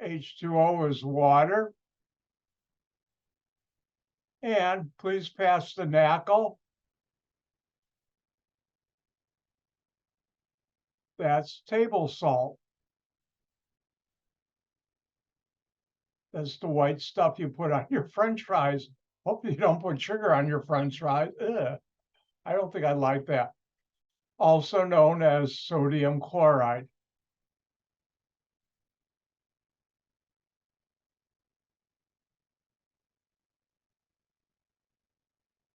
H2O is water. And please pass the NaCl. That's table salt. That's the white stuff you put on your French fries. Hopefully you don't put sugar on your French fries. Ugh. I don't think I'd like that. Also known as sodium chloride.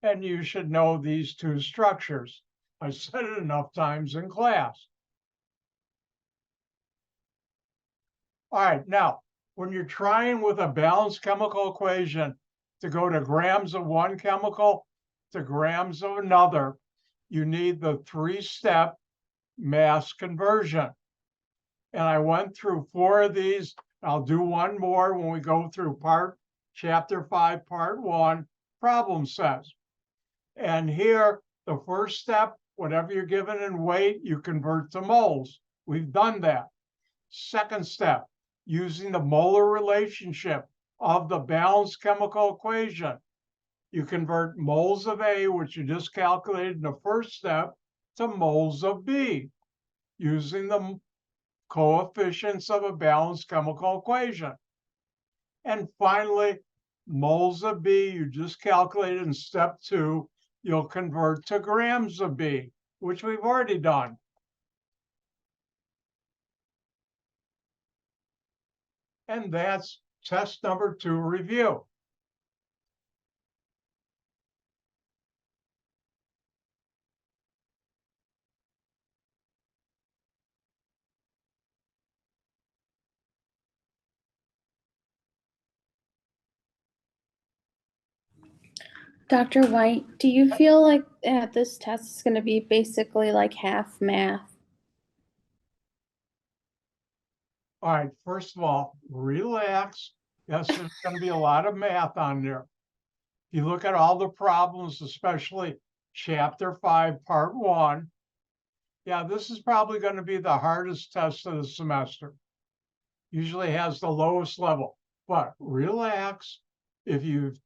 And you should know these 2 structures. I said it enough times in class. All right, now, when you're trying with a balanced chemical equation to go to grams of one chemical to grams of another, you need the 3-step mass conversion. And I went through 4 of these. I'll do one more when we go through chapter 5, part 1, problem sets. And here, the first step, whatever you're given in weight, you convert to moles. We've done that. Second step, using the molar relationship of the balanced chemical equation, you convert moles of A, which you just calculated in the first step, to moles of B, using the coefficients of a balanced chemical equation. And finally, moles of B, you just calculated in step 2, you'll convert to grams of B, which we've already done. And that's test number 2 review. Dr. White, do you feel like this test is going to be basically like half math? All right, first of all, relax. Yes, there's going to be a lot of math on there. If you look at all the problems, especially chapter 5, part 1, yeah, this is probably going to be the hardest test of the semester. Usually has the lowest level, but relax. If you've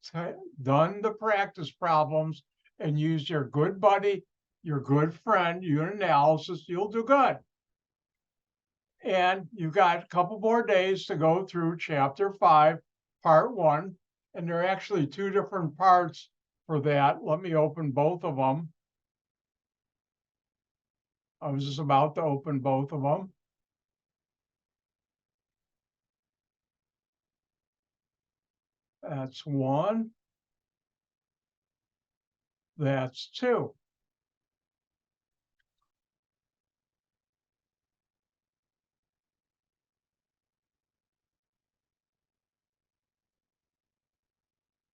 done the practice problems and used your good buddy, your good friend, unit analysis, you'll do good. And you've got a couple more days to go through chapter 5, part 1. And there are actually 2 different parts for that. Let me open both of them. I was just about to open both of them. That's 1. That's 2.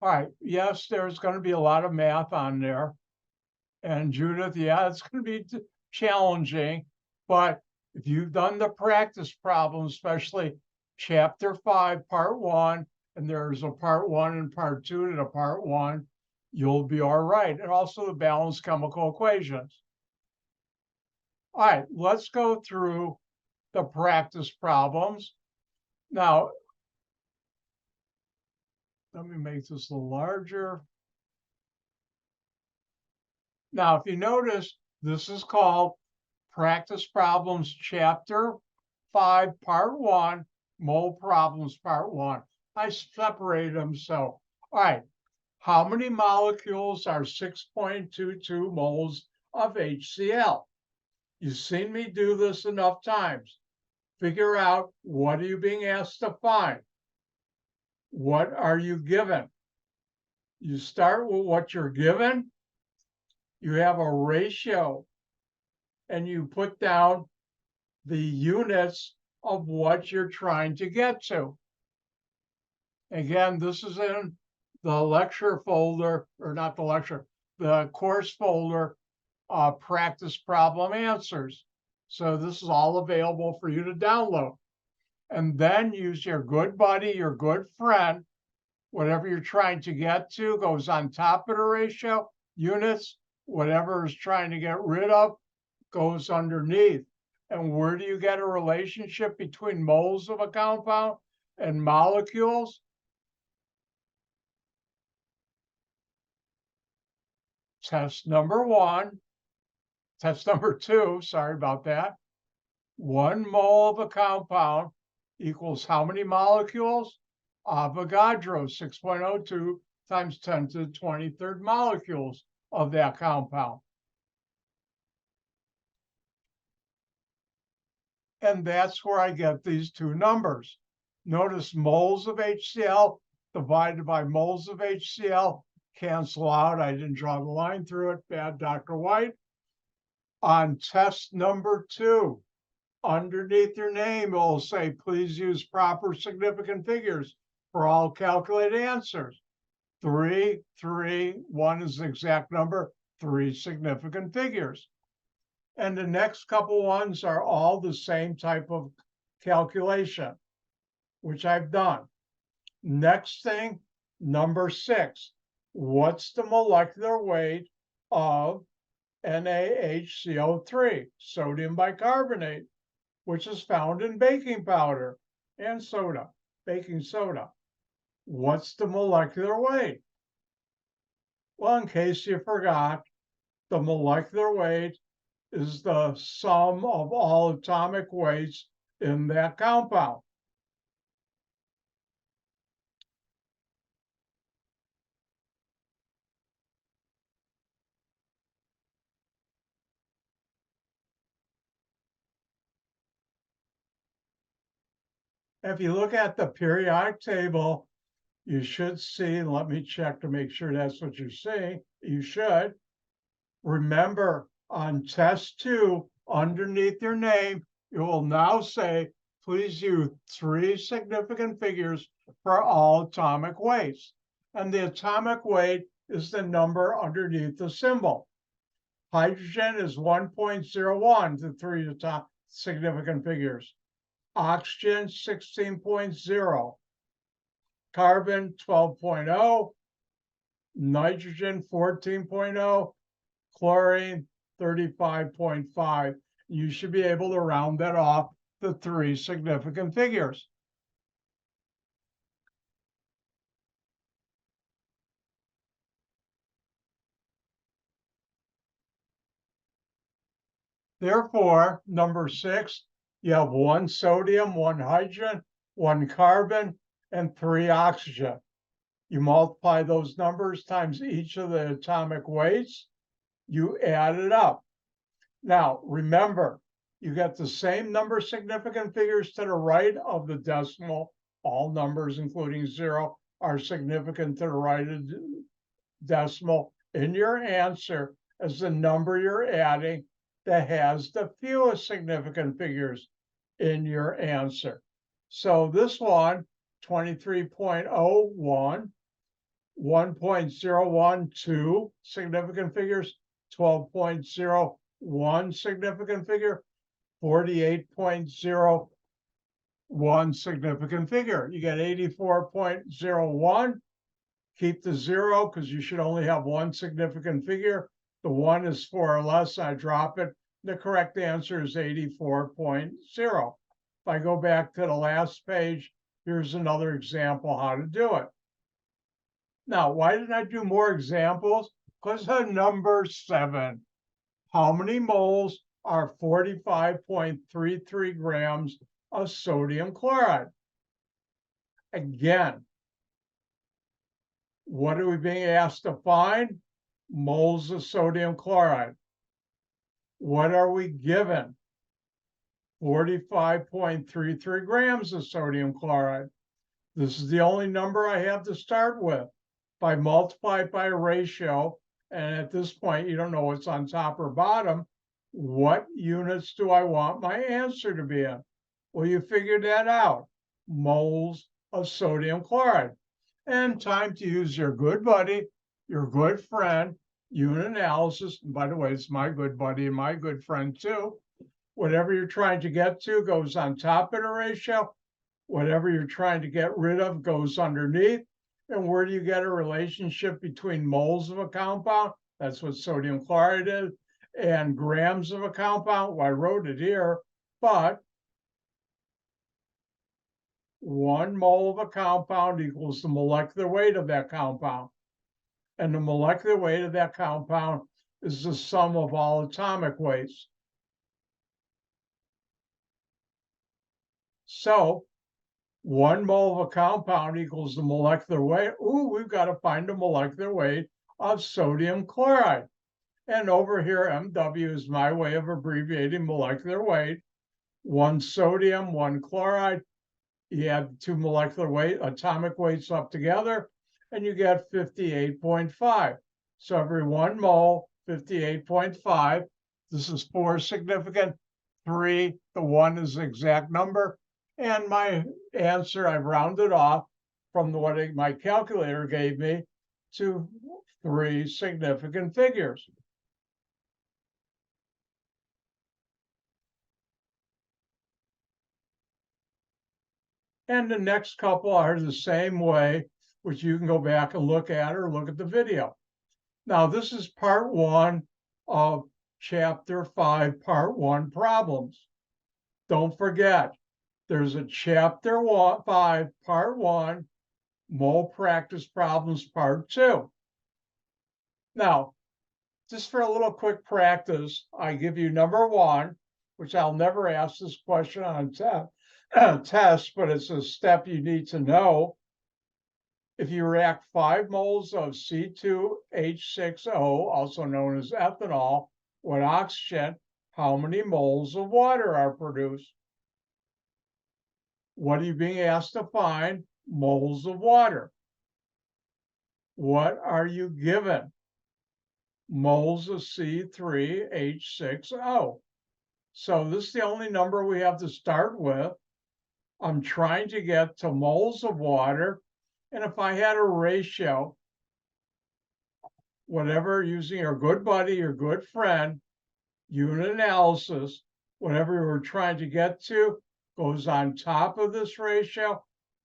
All right, yes, there's going to be a lot of math on there. And Judith, yeah, it's going to be challenging. But if you've done the practice problems, especially chapter 5, part 1, and there's a part 1 and part 2 to the part 1, you'll be all right. And also the balanced chemical equations. All right, let's go through the practice problems. Now, let me make this a little larger. Now, if you notice, this is called Practice Problems Chapter 5, Part 1, Mole Problems Part 1. I separated them so. All right, how many molecules are 6.22 moles of HCl? You've seen me do this enough times. Figure out, what are you being asked to find? What are you given? You start with what you're given. You have a ratio, and you put down the units of what you're trying to get to. Again, this is in the lecture folder, or not the lecture, the course folder, practice problem answers. So this is all available for you to download. And then use your good buddy, your good friend, whatever you're trying to get to goes on top of the ratio, units, whatever is trying to get rid of goes underneath. And where do you get a relationship between moles of a compound and molecules? Test number 2, sorry about that. 1 mole of a compound equals how many molecules? Avogadro, 6.02 times 10 to the 23rd molecules of that compound. And that's where I get these 2 numbers. Notice moles of HCl divided by moles of HCl cancel out. I didn't draw the line through it. Bad, Dr. White. On test number 2, underneath your name, it will say, please use proper significant figures for all calculated answers. 3, 3, 1 is the exact number, 3 significant figures. And the next couple ones are all the same type of calculation, which I've done. Next thing, number 6. What's the molecular weight of NaHCO3, sodium bicarbonate, which is found in baking powder and soda, baking soda? What's the molecular weight? Well, in case you forgot, the molecular weight is the sum of all atomic weights in that compound. If you look at the periodic table, you should see, and let me check to make sure that's what you're seeing. You should. Remember, on test 2, underneath your name, it will now say, please use 3 significant figures for all atomic weights. And the atomic weight is the number underneath the symbol. Hydrogen is 1.01 to 3 significant figures. Oxygen, 16.0. Carbon, 12.0. Nitrogen, 14.0. Chlorine, 35.5. You should be able to round that off to 3 significant figures. Therefore, number 6, you have 1 sodium, 1 hydrogen, 1 carbon, and 3 oxygen. You multiply those numbers times each of the atomic weights, you add it up. Now, remember, you get the same number of significant figures to the right of the decimal. All numbers, including 0, are significant to the right of the decimal in your answer as the number you're adding that has the fewest significant figures in your answer. So this one, 23.01, 1.012 significant figures, 12.01 significant figure, 48.01 significant figure. You get 84.01. Keep the 0 because you should only have 1 significant figure. The 1 is 4 or less. I drop it. The correct answer is 84.0. If I go back to the last page, here's another example how to do it. Now, why didn't I do more examples? Because of number 7. How many moles are 45.33 grams of sodium chloride? Again, what are we being asked to find? Moles of sodium chloride. What are we given? 45.33 grams of sodium chloride. This is the only number I have to start with. If I multiply it by a ratio, and at this point, you don't know what's on top or bottom, what units do I want my answer to be in? Well, you figured that out. Moles of sodium chloride. And time to use your good buddy, your good friend, unit analysis. And by the way, it's my good buddy and my good friend too. Whatever you're trying to get to goes on top of the ratio. Whatever you're trying to get rid of goes underneath. And where do you get a relationship between moles of a compound? That's what sodium chloride is. And grams of a compound. Well, I wrote it here, but 1 mole of a compound equals the molecular weight of that compound. And the molecular weight of that compound is the sum of all atomic weights. So 1 mole of a compound equals the molecular weight. Ooh, we've got to find the molecular weight of sodium chloride. And over here, MW is my way of abbreviating molecular weight. 1 sodium, 1 chloride. You add 2 molecular weight, atomic weights up together, and you get 58.5. So every 1 mole, 58.5. This is 4 significant, 3, the 1 is the exact number. And my answer, I've rounded off from what my calculator gave me to 3 significant figures. And the next couple are the same way, which you can go back and look at or look at the video. Now, this is part 1 of chapter 5, part 1 problems. Don't forget, there's a chapter 5, part 1, mole practice problems, part 2. Now, just for a little quick practice, I give you number 1, which I'll never ask this question on test, but it's a step you need to know. If you react 5 moles of C2H6O, also known as ethanol, with oxygen, how many moles of water are produced? What are you being asked to find? Moles of water. What are you given? Moles of C3H6O. So this is the only number we have to start with. I'm trying to get to moles of water. And if I had a ratio, whatever, using your good buddy, your good friend, unit analysis, whatever we're trying to get to goes on top of this ratio.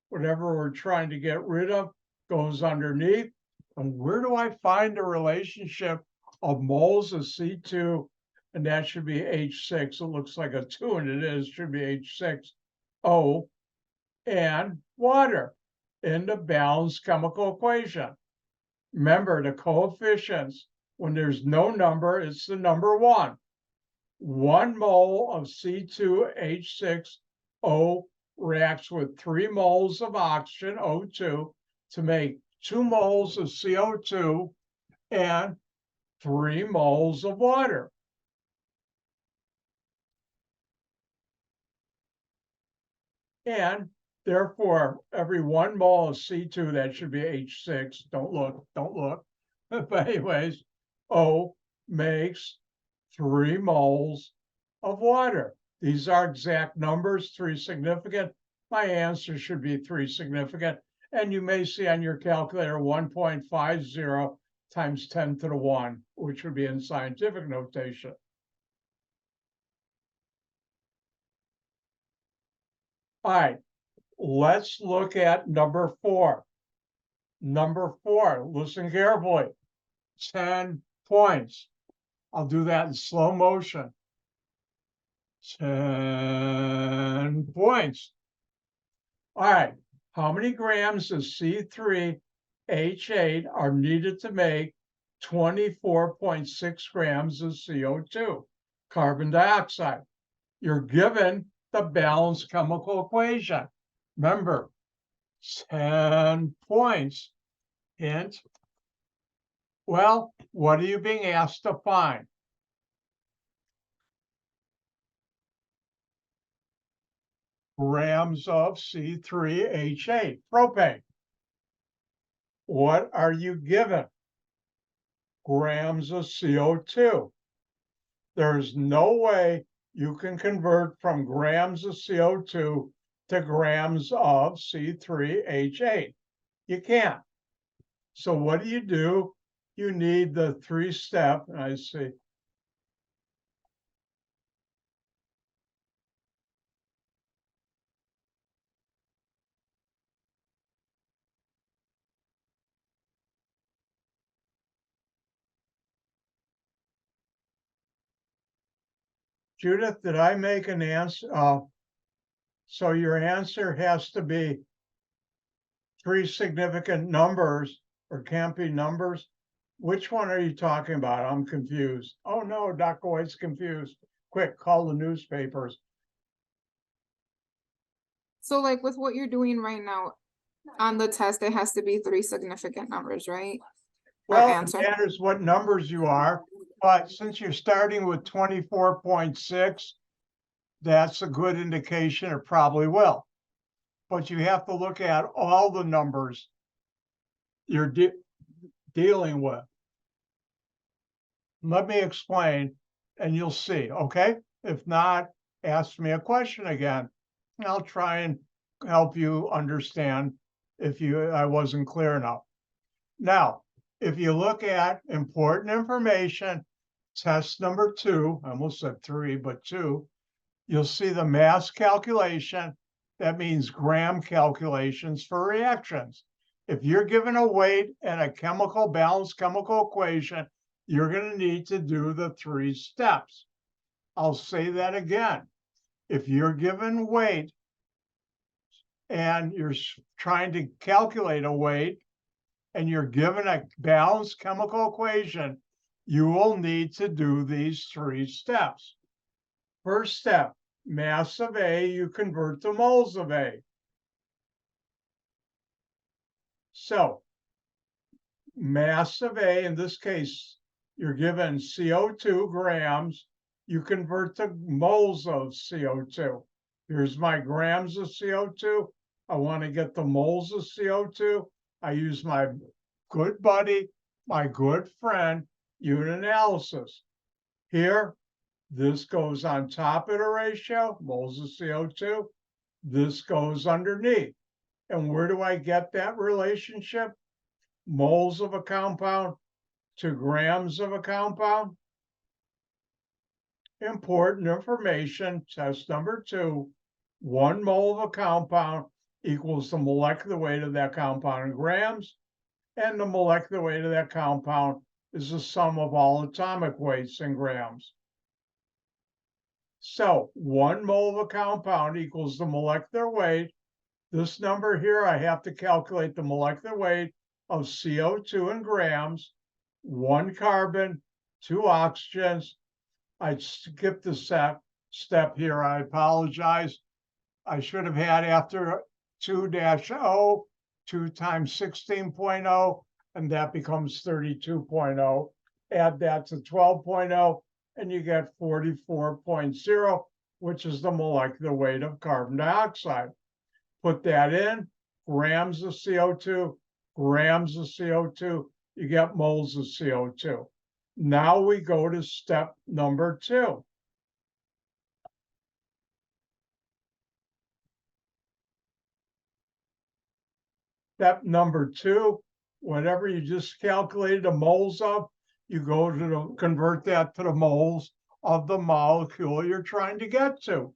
Whatever we're trying to get rid of goes underneath. And where do I find the relationship of moles of C2? And that should be H6. It looks like a 2, and it is, should be H6O, and water in the balanced chemical equation. Remember the coefficients, when there's no number, it's the number 1. 1 mole of C2H6O reacts with 3 moles of oxygen, O2, to make 2 moles of CO2 and 3 moles of water. And therefore, every 1 mole of C2, that should be H6, don't look. But anyways, O makes 3 moles of water. These are exact numbers, 3 significant. My answer should be 3 significant. And you may see on your calculator 1.50 times 10 to the 1, which would be in scientific notation. All right, let's look at number 4. Number 4, listen carefully. 10 points. I'll do that in slow motion. 10 points. All right, how many grams of C3H8 are needed to make 24.6 grams of CO2, carbon dioxide? You're given the balanced chemical equation. Remember, 10 points. Hint. Well, what are you being asked to find? Grams of C3H8, propane. What are you given? Grams of CO2. There's no way you can convert from grams of CO2 to grams of C3H8. You can't. So what do? You need the 3-step, and I see. Judith, did I make an answer? So your answer has to be 3 significant numbers, or can't be numbers. Which one are you talking about? I'm confused. Oh no, Dr. White's confused. Quick, call the newspapers. So like with what you're doing right now on the test, it has to be 3 significant numbers, right? Well, it answer. matters what numbers you are, but since you're starting with 24.6, that's a good indication it probably will. But you have to look at all the numbers you're dealing with. Let me explain and you'll see, okay? If not, ask me a question again. And I'll try and help you understand if I wasn't clear enough. Now, if you look at important information, test number 2, I almost said 3, but 2, you'll see the mass calculation. That means gram calculations for reactions. If you're given a weight and a balanced chemical equation, you're going to need to do the 3 steps. I'll say that again. If you're given weight and you're trying to calculate a weight and you're given a balanced chemical equation, you will need to do these 3 steps. First step, mass of A, you convert to moles of A. So, mass of A, in this case, you're given CO2 grams, you convert to moles of CO2. Here's my grams of CO2. I want to get the moles of CO2. I use my good buddy, my good friend, unit analysis. Here, this goes on top of the ratio, moles of CO2. This goes underneath. And where do I get that relationship? Moles of a compound to grams of a compound. Important information, test number 2. 1 mole of a compound equals the molecular weight of that compound in grams, and the molecular weight of that compound is the sum of all atomic weights in grams. So 1 mole of a compound equals the molecular weight. This number here, I have to calculate the molecular weight of CO2 in grams, 1 carbon, 2 oxygens. I skipped the step here. I apologize. I should have had after 2-0, 2 times 16.0, and that becomes 32.0. Add that to 12.0, and you get 44.0, which is the molecular weight of carbon dioxide. Put that in, grams of CO2, grams of CO2, you get moles of CO2. Now we go to step number 2. Step number 2, whatever you just calculated the moles of, you go to convert that to the moles of the molecule you're trying to get to.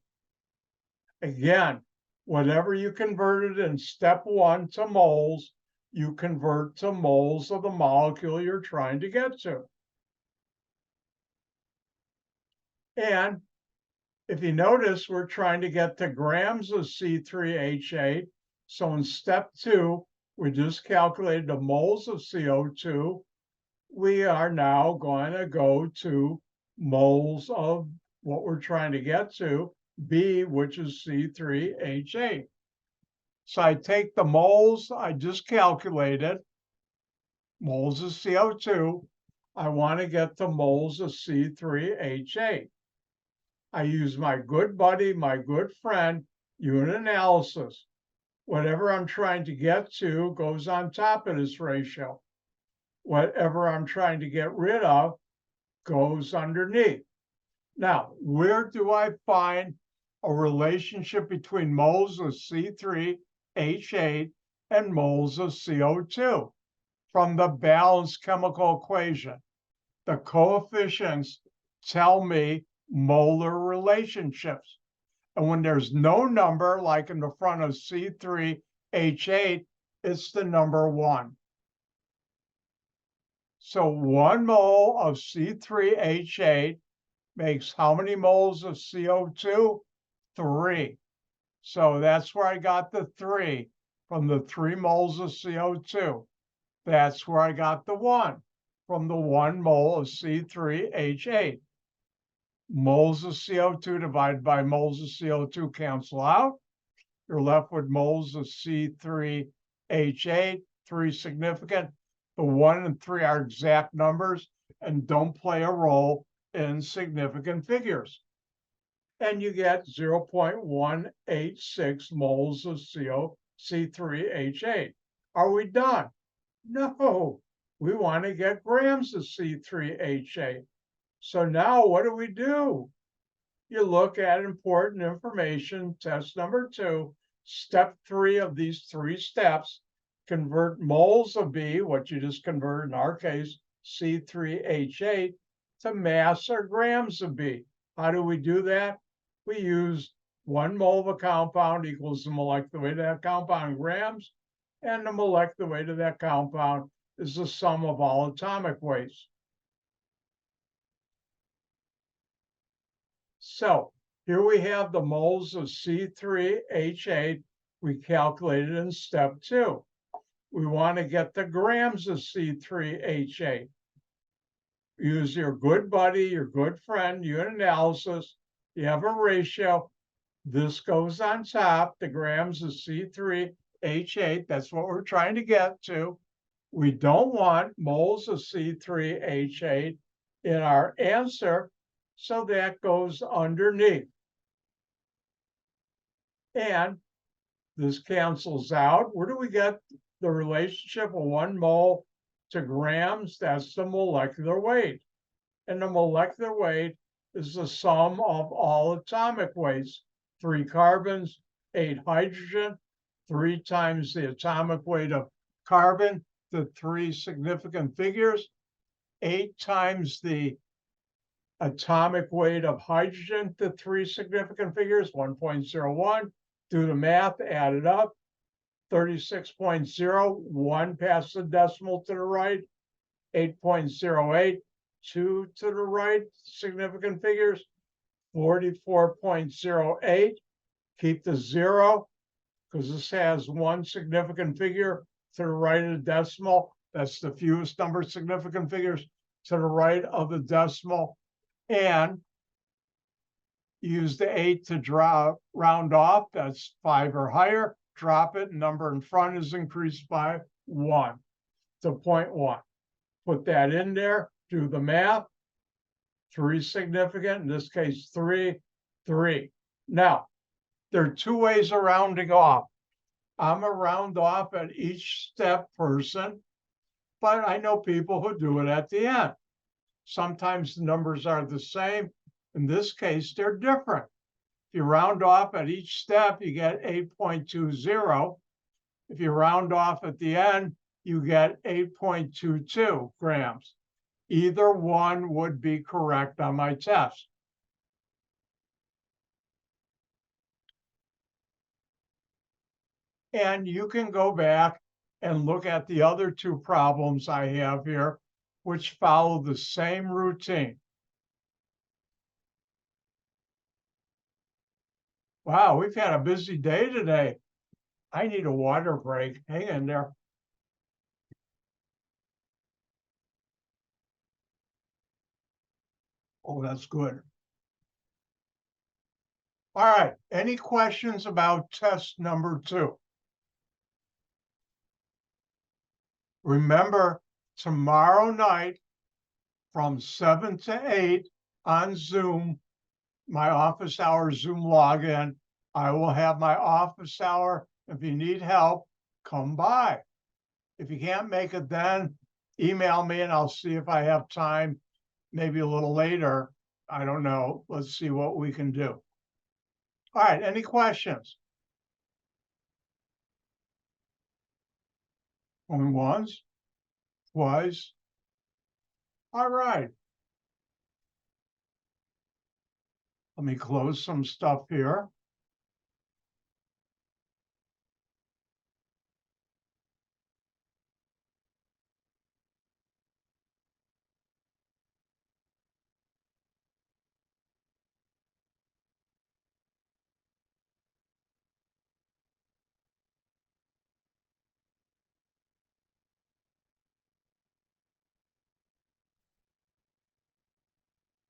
Again, whatever you converted in step 1 to moles, you convert to moles of the molecule you're trying to get to. And if you notice, we're trying to get to grams of C3H8. So in step 2, we just calculated the moles of CO2. We are now going to go to moles of what we're trying to get to, B, which is C3H8. So I take the moles I just calculated, moles of CO2. I want to get the moles of C3H8. I use my good buddy, my good friend, unit analysis. Whatever I'm trying to get to goes on top of this ratio. Whatever I'm trying to get rid of goes underneath. Now, where do I find a relationship between moles of C3H8 and moles of CO2? From the balanced chemical equation. The coefficients tell me molar relationships. And when there's no number, like in the front of C3H8, it's the number 1. So 1 mole of C3H8 makes how many moles of CO2? 3. So that's where I got the 3, from the 3 moles of CO2. That's where I got the 1, from the 1 mole of C3H8. Moles of CO2 divided by moles of CO2 cancel out. You're left with moles of C3H8, 3 significant. The 1 and 3 are exact numbers and don't play a role in significant figures. And you get 0.186 moles of C3H8. Are we done? No, we want to get grams of C3H8. So now what do? You look at important information, test number 2, step 3 of these 3 steps, convert moles of B, what you just converted in our case, C3H8, to mass or grams of B. How do we do that? We use 1 mole of a compound equals the molecular weight of that compound in grams, and the molecular weight of that compound is the sum of all atomic weights. So here we have the moles of C3H8 we calculated in step 2. We want to get the grams of C3H8. Use your good buddy, your good friend, unit analysis. You have a ratio. This goes on top, the grams of C3H8. That's what we're trying to get to. We don't want moles of C3H8 in our answer, so that goes underneath. And this cancels out. Where do we get the relationship of 1 mole to grams? That's the molecular weight. And the molecular weight is the sum of all atomic weights. 3 carbons, 8 hydrogen, 3 times the atomic weight of carbon, the 3 significant figures, 8 times the atomic weight of hydrogen, the 3 significant figures, 1.01. Do the math, add it up. 36.01 past the decimal to the right, 8.08, 2 to the right, significant figures, 44.08. Keep the 0 because this has 1 significant figure to the right of the decimal. That's the fewest number of significant figures to the right of the decimal. And use the 8 to round off. That's 5 or higher. Drop it. Number in front is increased by 1 to 0.1. Put that in there. Do the math. 3 significant. In this case, 3, 3. Now, there are 2 ways of rounding off. I'm a round off at each step person, but I know people who do it at the end. Sometimes the numbers are the same. In this case, they're different. If you round off at each step, you get 8.20. If you round off at the end, you get 8.22 grams. Either one would be correct on my test. And you can go back and look at the other 2 problems I have here, which follow the same routine. Wow, we've had a busy day today. I need a water break. Hang in there. Oh, that's good. All right, any questions about test number 2? Remember, tomorrow night from 7 to 8 on Zoom, my office hour Zoom login, I will have my office hour. If you need help, come by. If you can't make it then, email me and I'll see if I have time, maybe a little later. I don't know. Let's see what we can do. All right, any questions? Going once, twice. All right. Let me close some stuff here.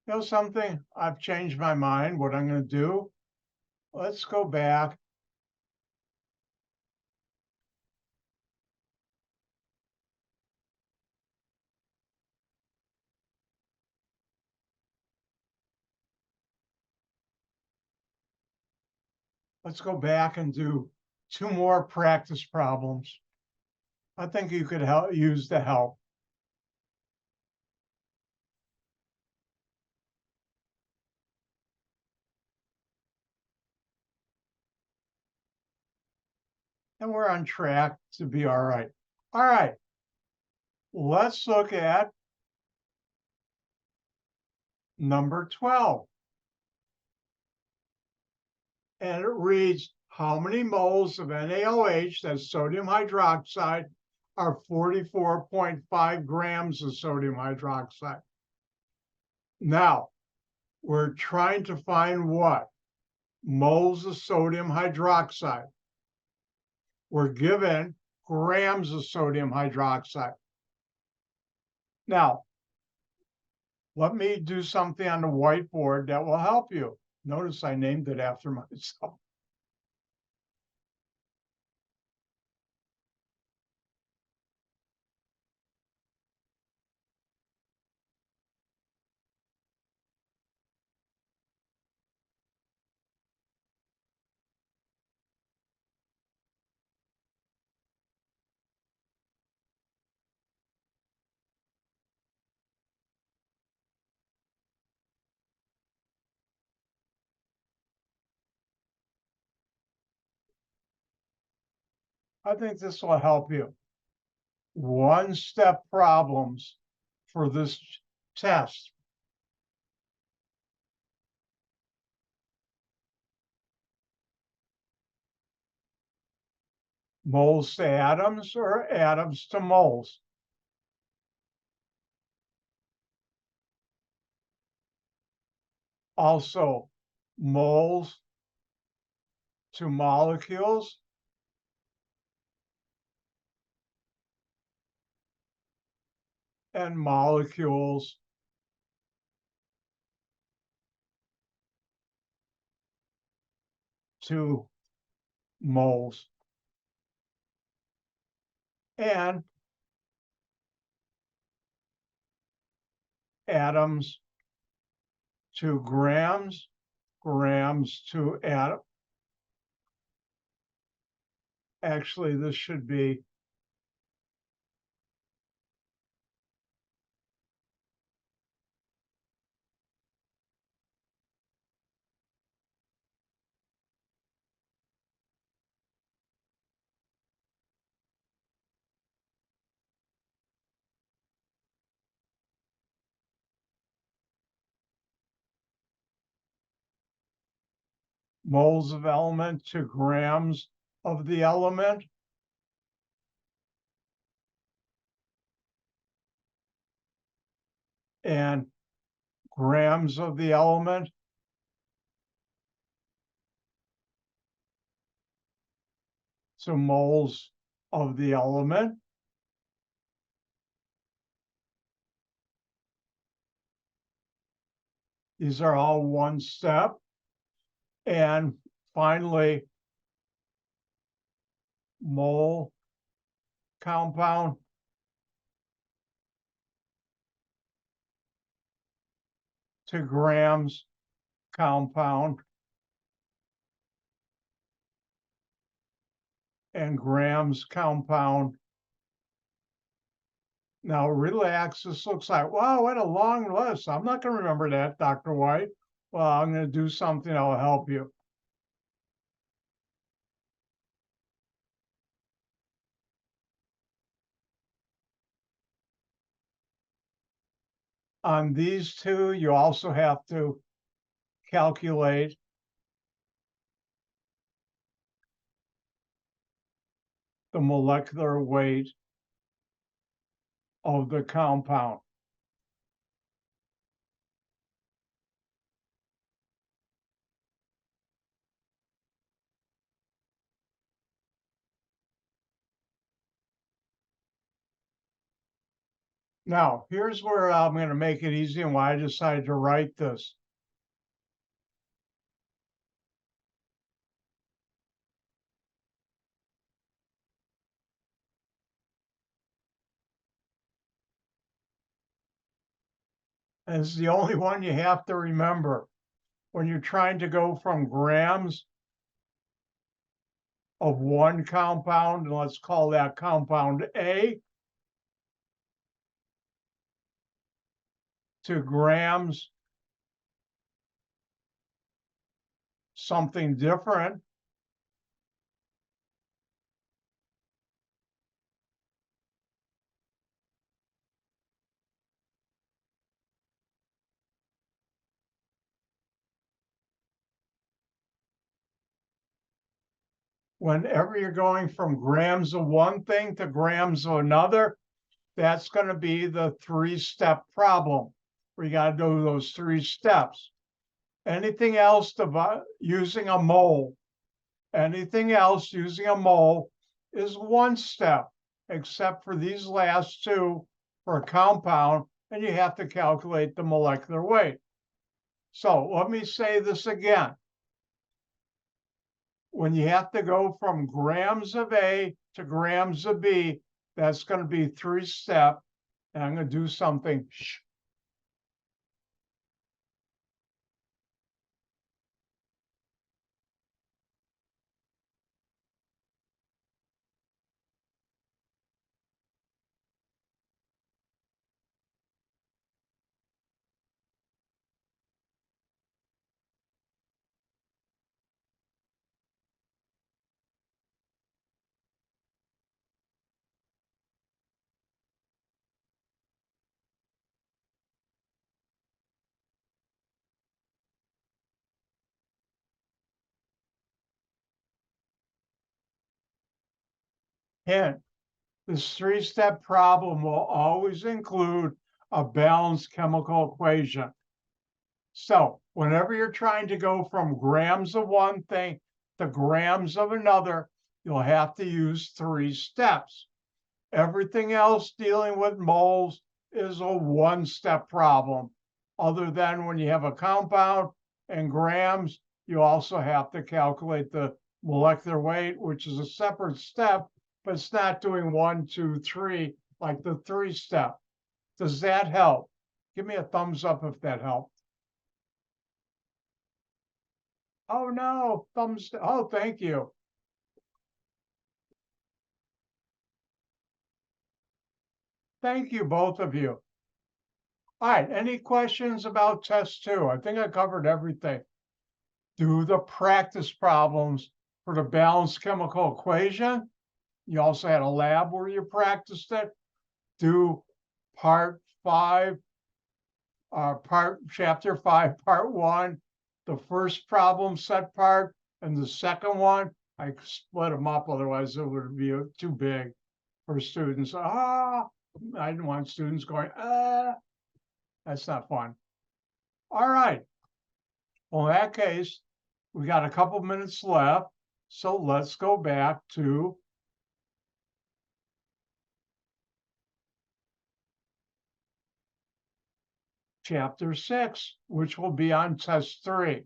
You know something? I've changed my mind. What I'm going to do, let's go back. Let's go back and do 2 more practice problems. I think you could use the help. And we're on track to be all right. All right. Let's look at number 12. And it reads, how many moles of NaOH, that's sodium hydroxide, are 44.5 grams of sodium hydroxide? Now, we're trying to find what? Moles of sodium hydroxide. We're given grams of sodium hydroxide. Now, let me do something on the whiteboard that will help you. Notice I named it after myself. I think this will help you. One-step problems for this test. Moles to atoms or atoms to moles? Also, moles to molecules and molecules to moles. And atoms to grams, grams to atom. Actually, this should be moles of element to grams of the element. And grams of the element to moles of the element. These are all one step. And finally, mole compound to grams compound and grams compound. Now relax, this looks like, wow, what a long list. I'm not going to remember that, Dr. White. Well, I'm going to do something that'll help you. On these two, you also have to calculate the molecular weight of the compound. Now, here's where I'm going to make it easy and why I decided to write this. And it's the only one you have to remember. When you're trying to go from grams of one compound, and let's call that compound A, to grams something different, whenever you're going from grams of one thing to grams of another, that's going to be the three-step problem. We got to do those three steps. Anything else using a mole, anything else using a mole is one step, except for these last two for a compound, and you have to calculate the molecular weight. So let me say this again. When you have to go from grams of A to grams of B, that's going to be three-step, and I'm going to do something. Hint, this three-step problem will always include a balanced chemical equation. So whenever you're trying to go from grams of one thing to grams of another, you'll have to use 3 steps. Everything else dealing with moles is a one-step problem. Other than when you have a compound and grams, you also have to calculate the molecular weight, which is a separate step, but it's not doing 1, 2, 3 like the 3-step. Does that help? Give me a thumbs up if that helped. Oh no, oh, thank you. Thank you, both of you. All right, any questions about test 2? I think I covered everything. Do the practice problems for the balanced chemical equation. You also had a lab where you practiced it. Do part 5, chapter 5, part 1, the first problem set part, and the second one. I split them up, otherwise it would be too big for students. I didn't want students going, that's not fun. All right. Well, in that case, we got a couple minutes left. So let's go back to chapter 6, which will be on test 3.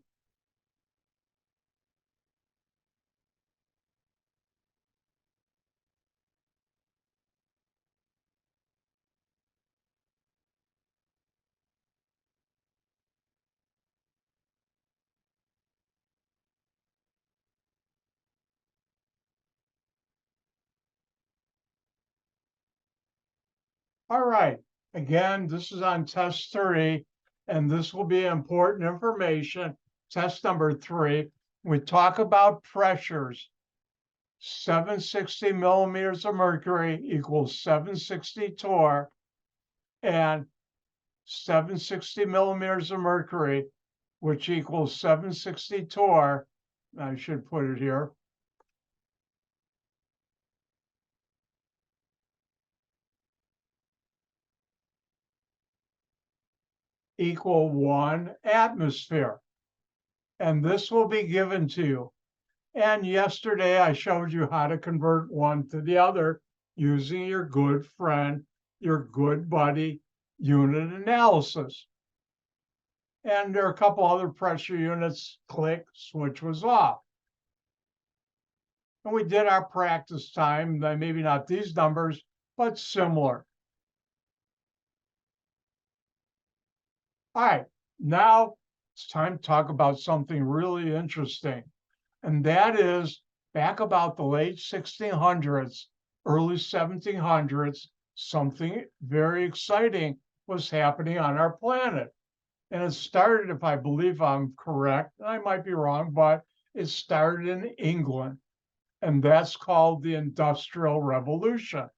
All right, again, this is on test 3, and this will be important information. Test number 3, we talk about pressures. 760 millimeters of mercury equals 760 torr, and 760 millimeters of mercury, which equals 760 torr. I should put it here. Equal 1 atmosphere. And this will be given to you. And yesterday I showed you how to convert one to the other using your good friend, your good buddy unit analysis. And there are a couple other pressure units, click, switch was off. And we did our practice time, maybe not these numbers, but similar. All right, now it's time to talk about something really interesting. And that is back about the late 1600s, early 1700s, something very exciting was happening on our planet. And it started, if I believe I'm correct, and I might be wrong, but it started in England. And that's called the Industrial Revolution.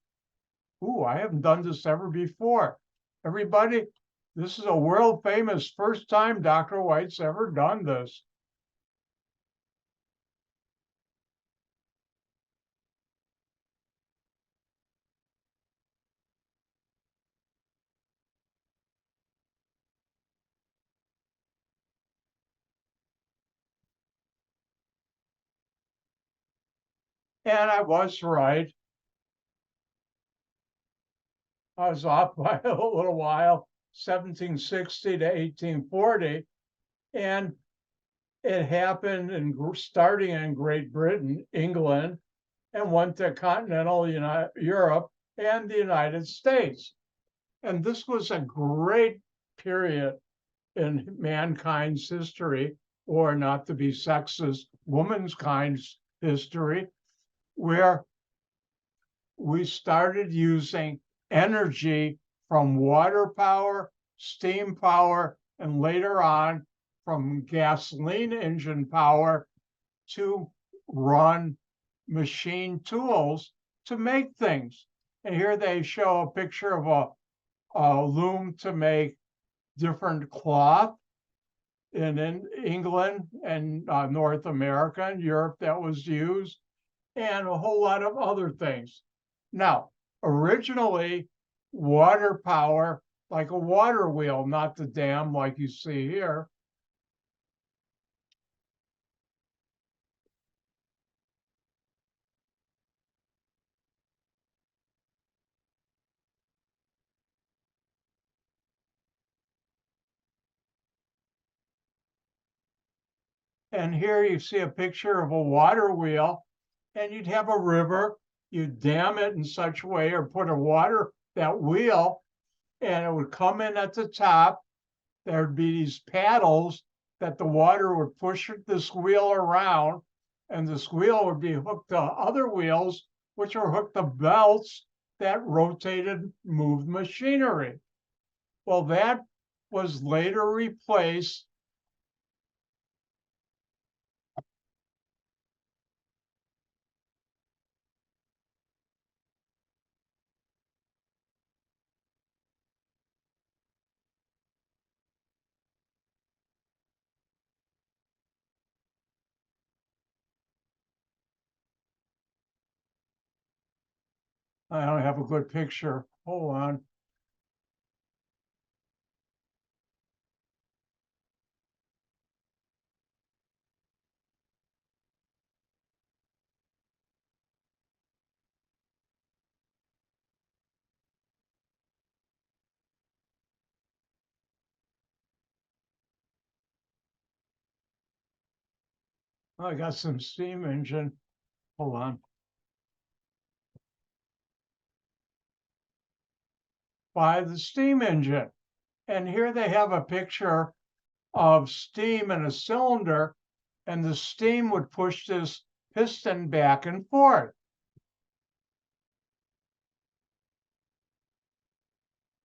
Ooh, I haven't done this ever before. Everybody, this is a world famous first time Dr. White's ever done this. And I was right. I was off by a little while, 1760 to 1840. And it happened starting in Great Britain, England, and went to continental Europe and the United States. And this was a great period in mankind's history, or not to be sexist, womankind's history, where we started using energy from water power, steam power, and later on from gasoline engine power to run machine tools to make things. And here they show a picture of a loom to make different cloth in England and North America and Europe that was used, and a whole lot of other things. Now, originally, water power, like a water wheel, not the dam like you see here. And here you see a picture of a water wheel, and you'd have a river, you'd dam it in such a way or put that wheel, and it would come in at the top. There'd be these paddles that the water would push this wheel around, and this wheel would be hooked to other wheels, which are hooked to belts that rotated, moved machinery. Well, that was later replaced. I don't have a good picture. Hold on. I got some steam engine. Hold on. By the steam engine. And here they have a picture of steam in a cylinder, and the steam would push this piston back and forth.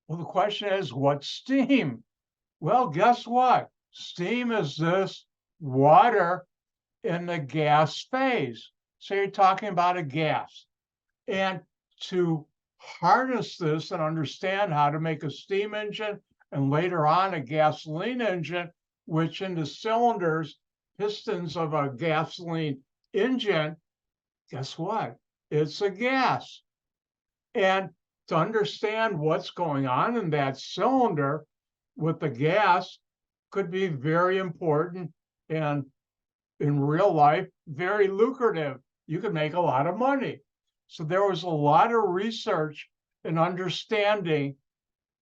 Well, the question is, what's steam? Well, guess what? Steam is this water in the gas phase. So you're talking about a gas. And to harness this and understand how to make a steam engine and later on a gasoline engine, which in the cylinders, pistons of a gasoline engine, guess what? It's a gas. And to understand what's going on in that cylinder with the gas could be very important and in real life, very lucrative. You could make a lot of money. So there was a lot of research in understanding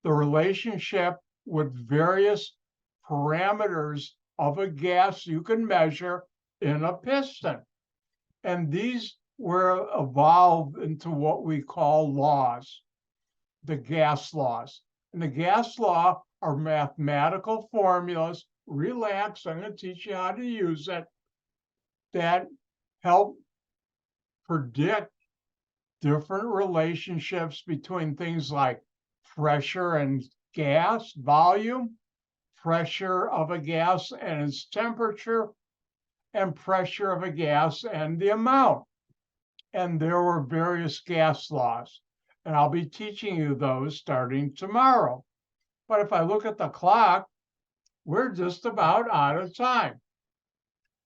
the relationship with various parameters of a gas you can measure in a piston. And these were evolved into what we call laws, the gas laws. And the gas law are mathematical formulas. Relax, I'm going to teach you how to use it, that help predict different relationships between things like pressure and gas, volume, pressure of a gas and its temperature, and pressure of a gas and the amount. And there were various gas laws, and I'll be teaching you those starting tomorrow. But if I look at the clock, we're just about out of time.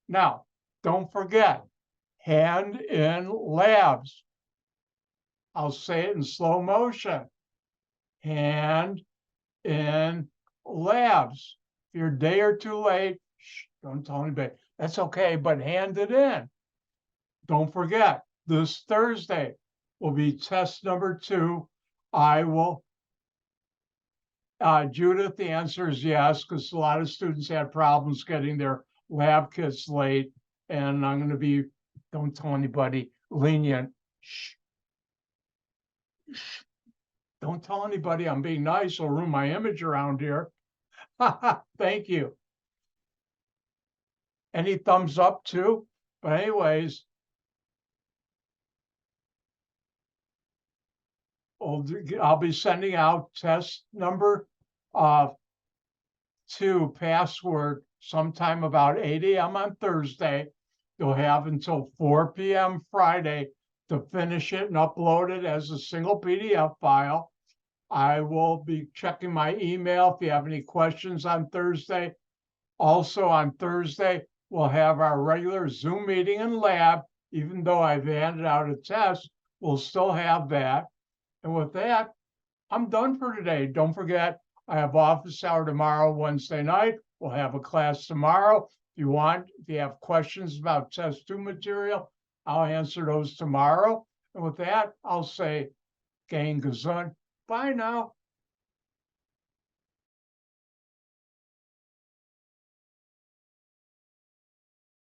Now, don't forget, hand in labs. I'll say it in slow motion. Hand in labs. If you're a day or two late, don't tell anybody. That's okay, but hand it in. Don't forget, this Thursday will be test number 2. I will, Judith, the answer is yes, because a lot of students had problems getting their lab kits late, and I'm going to be, don't tell anybody, lenient. Shh. Shh. Don't tell anybody I'm being nice or ruin my image around here. Thank you. Any thumbs up too? But anyways, I'll be sending out test number 2 password sometime about 8 a.m. on Thursday. You'll have until 4 p.m. Friday to finish it and upload it as a single PDF file. I will be checking my email if you have any questions on Thursday. Also on Thursday, we'll have our regular Zoom meeting and lab, even though I've handed out a test, we'll still have that. And with that, I'm done for today. Don't forget, I have office hour tomorrow, Wednesday night. We'll have a class tomorrow. If you have questions about test two material, I'll answer those tomorrow. And with that, I'll say, gang gesund. Bye now.